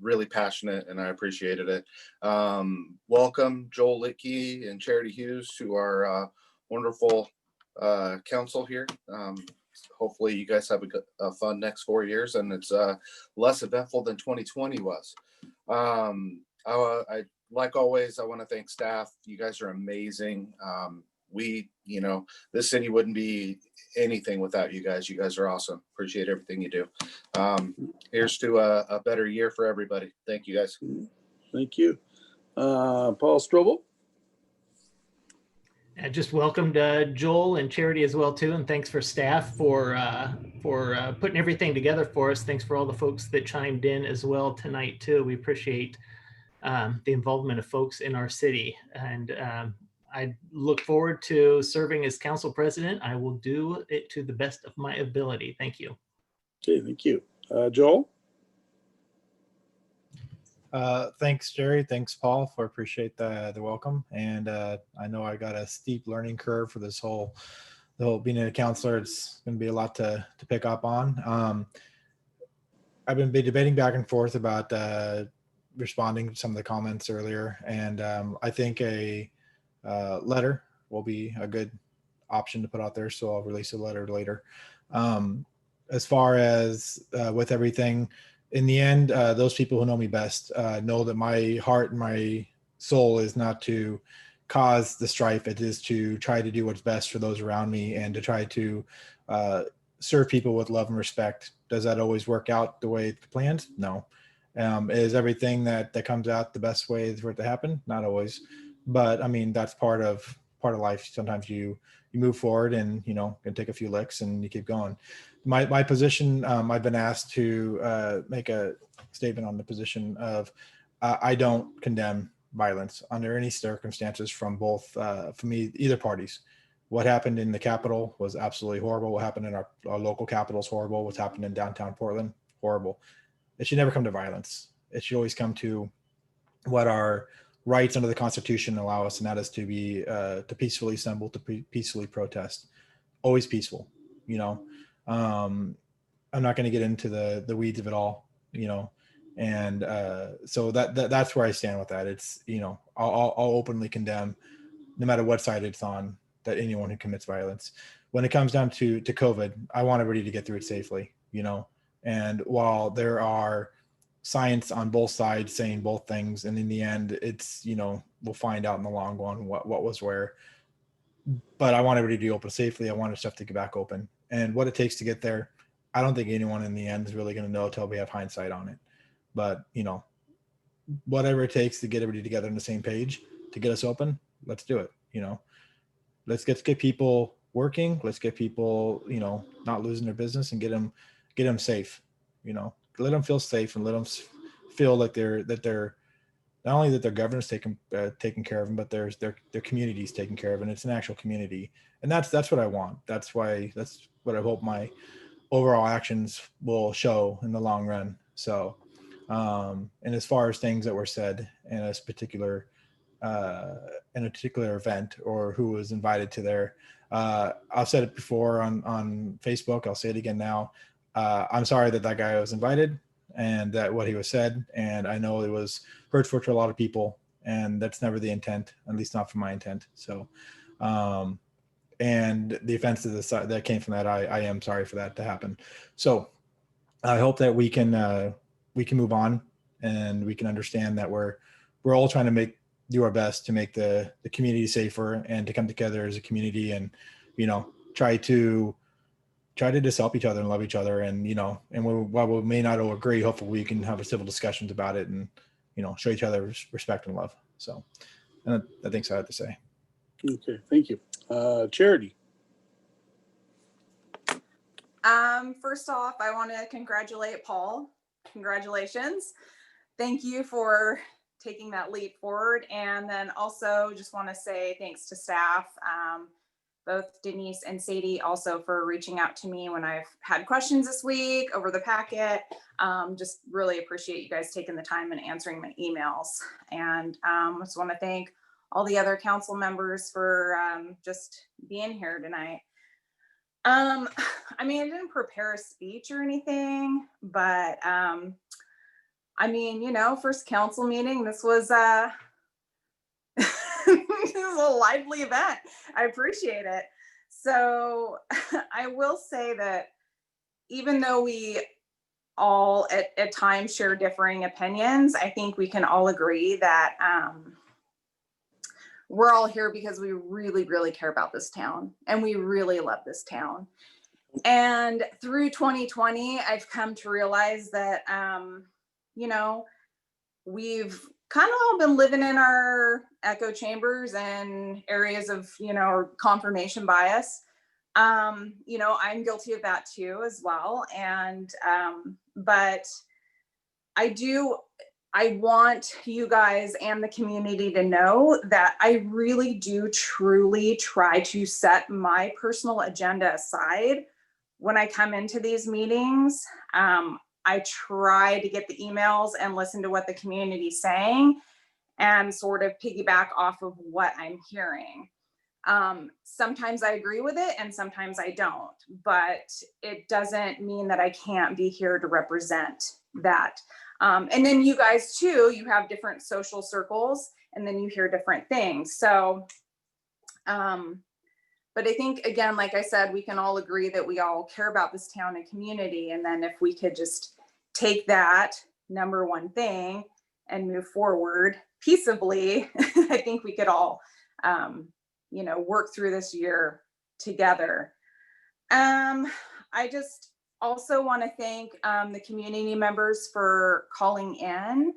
really passionate, and I appreciated it. Welcome Joel Litke and Charity Hughes to our wonderful council here. Hopefully you guys have a fun next 4 years, and it's less eventful than 2020 was. Like always, I want to thank staff. You guys are amazing. This city wouldn't be anything without you guys. You guys are awesome. Appreciate everything you do. Here's to a better year for everybody. Thank you guys. Thank you. Paul Strobel. And just welcomed Joel and Charity as well too, and thanks for staff for putting everything together for us. Thanks for all the folks that chimed in as well tonight too. We appreciate the involvement of folks in our city, and I look forward to serving as council president. I will do it to the best of my ability. Thank you. Okay, thank you. Joel? Thanks, Jerry. Thanks, Paul, for appreciate the welcome. And I know I got a steep learning curve for the whole being a counselor. It's going to be a lot to pick up on. I've been debating back and forth about responding to some of the comments earlier, and I think a letter will be a good option to put out there. So I'll release a letter later. As far as with everything, in the end, those people who know me best know that my heart and my soul is not to cause the strife. It is to try to do what's best for those around me and to try to serve people with love and respect. Does that always work out the way it's planned? No. Is everything that comes out the best way for it to happen? Not always. But I mean, that's part of life. Sometimes you move forward and, can take a few licks and you keep going. My position, I've been asked to make a statement on the position of I don't condemn violence under any circumstances from either parties, what happened in the Capitol was absolutely horrible. What happened in our local capital is horrible. What's happened in downtown Portland, horrible. It should never come to violence. It should always come to what our rights under the Constitution allow us, and that is to be to peacefully assemble, to peacefully protest. Always peaceful, you know. I'm not going to get into the weeds of it all, you know, and so that's where I stand with that. It's, you know, I'll openly condemn, no matter what side it's on, that anyone who commits violence. When it comes down to COVID, I want everybody to get through it safely, you know. And while there are science on both sides saying both things, and in the end, it's, you know, we'll find out in the long run what was where. But I want everybody to be open safely. I want stuff to get back open, and what it takes to get there, I don't think anyone in the end is really going to know until we have hindsight on it. But, you know, whatever it takes to get everybody together on the same page to get us open, let's do it. You know, let's get people working. Let's get people, you know, not losing their business, and get them safe. You know, let them feel safe, and let them feel like they're not only that their government's taking care of them, but their community's taken care of, and it's an actual community. And that's what I want. That's what I hope my overall actions will show in the long run. So, and as far as things that were said in a particular event, or who was invited to there, I've said it before on Facebook. I'll say it again now. I'm sorry that guy was invited, and that what he was said, and I know it was hurtful to a lot of people, and that's never the intent, at least not from my intent. So, and the offense that came from that, I am sorry for that to happen. So I hope that we can move on, and we can understand that we're all trying to do our best to make the community safer, and to come together as a community, and, you know, try to just help each other and love each other. And, you know, and while we may not all agree, hopefully we can have a civil discussions about it, and, you know, show each other respect and love. So I think so I have to say. Okay, thank you. Charity. First off, I want to congratulate Paul. Congratulations. Thank you for taking that leap forward. And then also just want to say thanks to staff, both Denise and Sadie, also for reaching out to me when I've had questions this week over the packet. Just really appreciate you guys taking the time and answering my emails. And just want to thank all the other council members for just being here tonight. I mean, I didn't prepare a speech or anything, but I mean, you know, first council meeting, this was this is a lively event. I appreciate it. So I will say that even though we all at times share differing opinions, I think we can all agree that we're all here because we really, really care about this town, and we really love this town. And through 2020, I've come to realize that, you know, we've kind of all been living in our echo chambers and areas of, you know, confirmation bias. You know, I'm guilty of that too as well. And, but I want you guys and the community to know that I really do truly try to set my personal agenda aside when I come into these meetings. I try to get the emails and listen to what the community's saying and sort of piggyback off of what I'm hearing. Sometimes I agree with it and sometimes I don't, but it doesn't mean that I can't be here to represent that. And then you guys too, you have different social circles, and then you hear different things. So, but I think, again, like I said, we can all agree that we all care about this town and community. And then if we could just take that number one thing and move forward peaceably, I think we could all, you know, work through this year together. I just also want to thank the community members for calling in.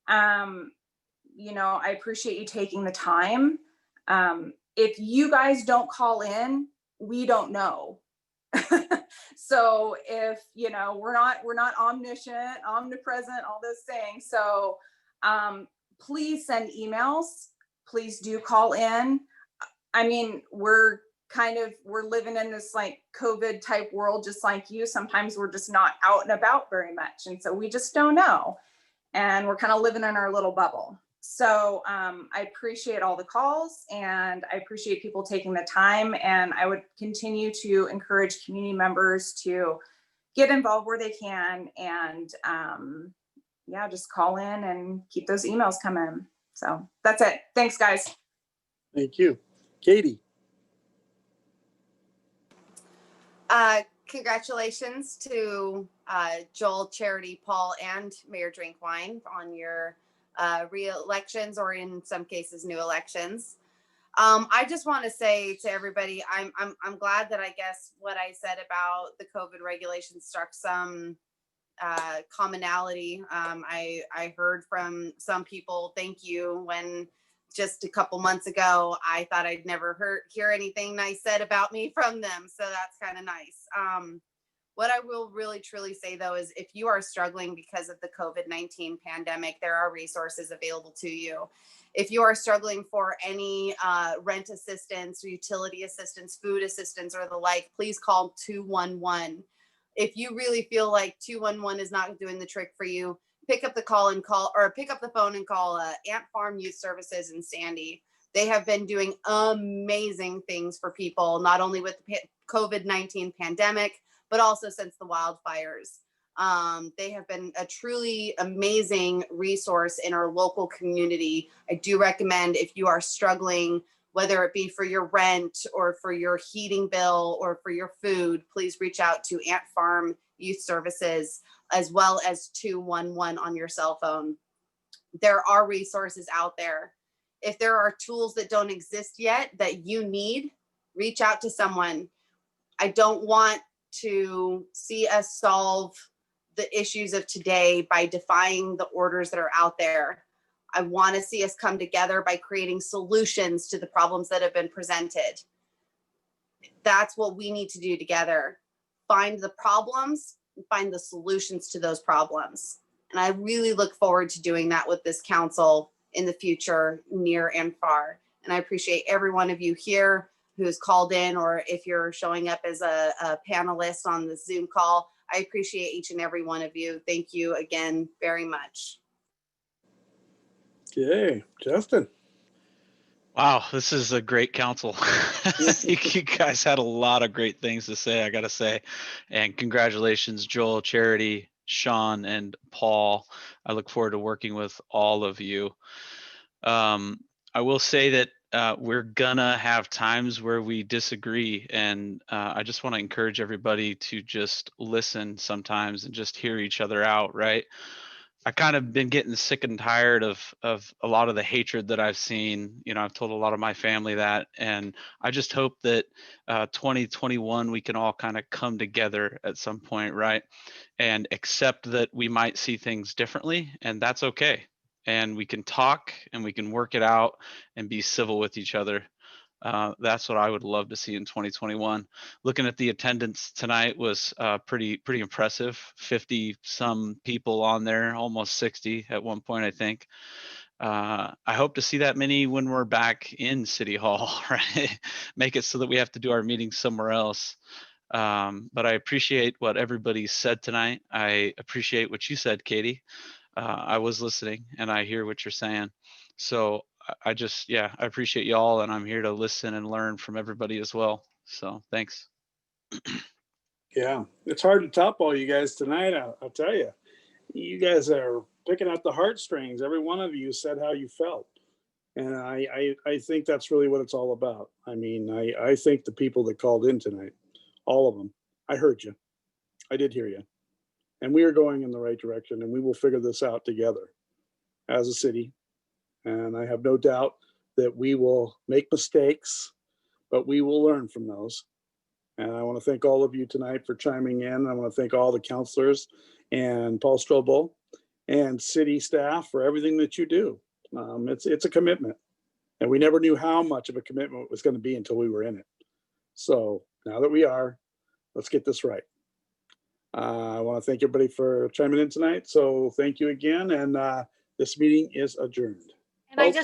You know, I appreciate you taking the time. If you guys don't call in, we don't know. So if, you know, we're not omniscient, omnipresent, all those things. So please send emails. Please do call in. I mean, we're kind of, we're living in this like COVID type world, just like you. Sometimes we're just not out and about very much. And so we just don't know. And we're kind of living in our little bubble. So I appreciate all the calls, and I appreciate people taking the time. And I would continue to encourage community members to get involved where they can, and yeah, just call in and keep those emails coming. So that's it. Thanks, guys. Thank you. Katie. Congratulations to Joel, Charity, Paul, and Mayor Drinkwine on your re-elections, or in some cases new elections. I just want to say to everybody, I'm glad that I guess what I said about the COVID regulations struck some commonality. I heard from some people, thank you, when just a couple months ago, I thought I'd never hear anything nice said about me from them. So that's kind of nice. What I will really truly say though, is if you are struggling because of the COVID-19 pandemic, there are resources available to you. If you are struggling for any rent assistance, utility assistance, food assistance, or the like, please call 211. If you really feel like 211 is not doing the trick for you, pick up the phone and call Ant Farm Youth Services in Sandy. They have been doing amazing things for people, not only with the COVID-19 pandemic, but also since the wildfires. They have been a truly amazing resource in our local community. I do recommend, if you are struggling, whether it be for your rent or for your heating bill or for your food, please reach out to Ant Farm Youth Services, as well as 211 on your cell phone. There are resources out there. If there are tools that don't exist yet that you need, reach out to someone. I don't want to see us solve the issues of today by defying the orders that are out there. I want to see us come together by creating solutions to the problems that have been presented. That's what we need to do together. Find the problems and find the solutions to those problems. And I really look forward to doing that with this council in the future, near and far. And I appreciate every one of you here who's called in, or if you're showing up as a panelist on the Zoom call. I appreciate each and every one of you. Thank you again very much. Okay, Justin. Wow, this is a great council. You guys had a lot of great things to say, I gotta say. And congratulations, Joel, Charity, Sean, and Paul. I look forward to working with all of you. I will say that we're gonna have times where we disagree, and I just want to encourage everybody to just listen sometimes and just hear each other out, right? I kind of been getting sick and tired of a lot of the hatred that I've seen. You know, I've told a lot of my family that, and I just hope that 2021 we can all kind of come together at some point, right? And accept that we might see things differently, and that's okay. And we can talk and we can work it out and be civil with each other. That's what I would love to see in 2021. Looking at the attendance tonight was pretty impressive. 50 some people on there, almost 60 at one point, I think. I hope to see that many when we're back in City Hall, right? Make it so that we have to do our meetings somewhere else. But I appreciate what everybody said tonight. I appreciate what you said, Katie. I was listening and I hear what you're saying. So I appreciate y'all, and I'm here to listen and learn from everybody as well. So thanks. Yeah, it's hard to top all you guys tonight. I'll tell you, you guys are picking at the heartstrings. Every one of you said how you felt. And I think that's really what it's all about. I mean, I think the people that called in tonight, all of them, I heard you. I did hear you. And we are going in the right direction, and we will figure this out together as a city. And I have no doubt that we will make mistakes, but we will learn from those. And I want to thank all of you tonight for chiming in. I want to thank all the counselors and Paul Strobel and city staff for everything that you do. It's a commitment, and we never knew how much of a commitment it was going to be until we were in it. So now that we are, let's get this right. I want to thank everybody for chiming in tonight. So thank you again. And this meeting is adjourned. And I just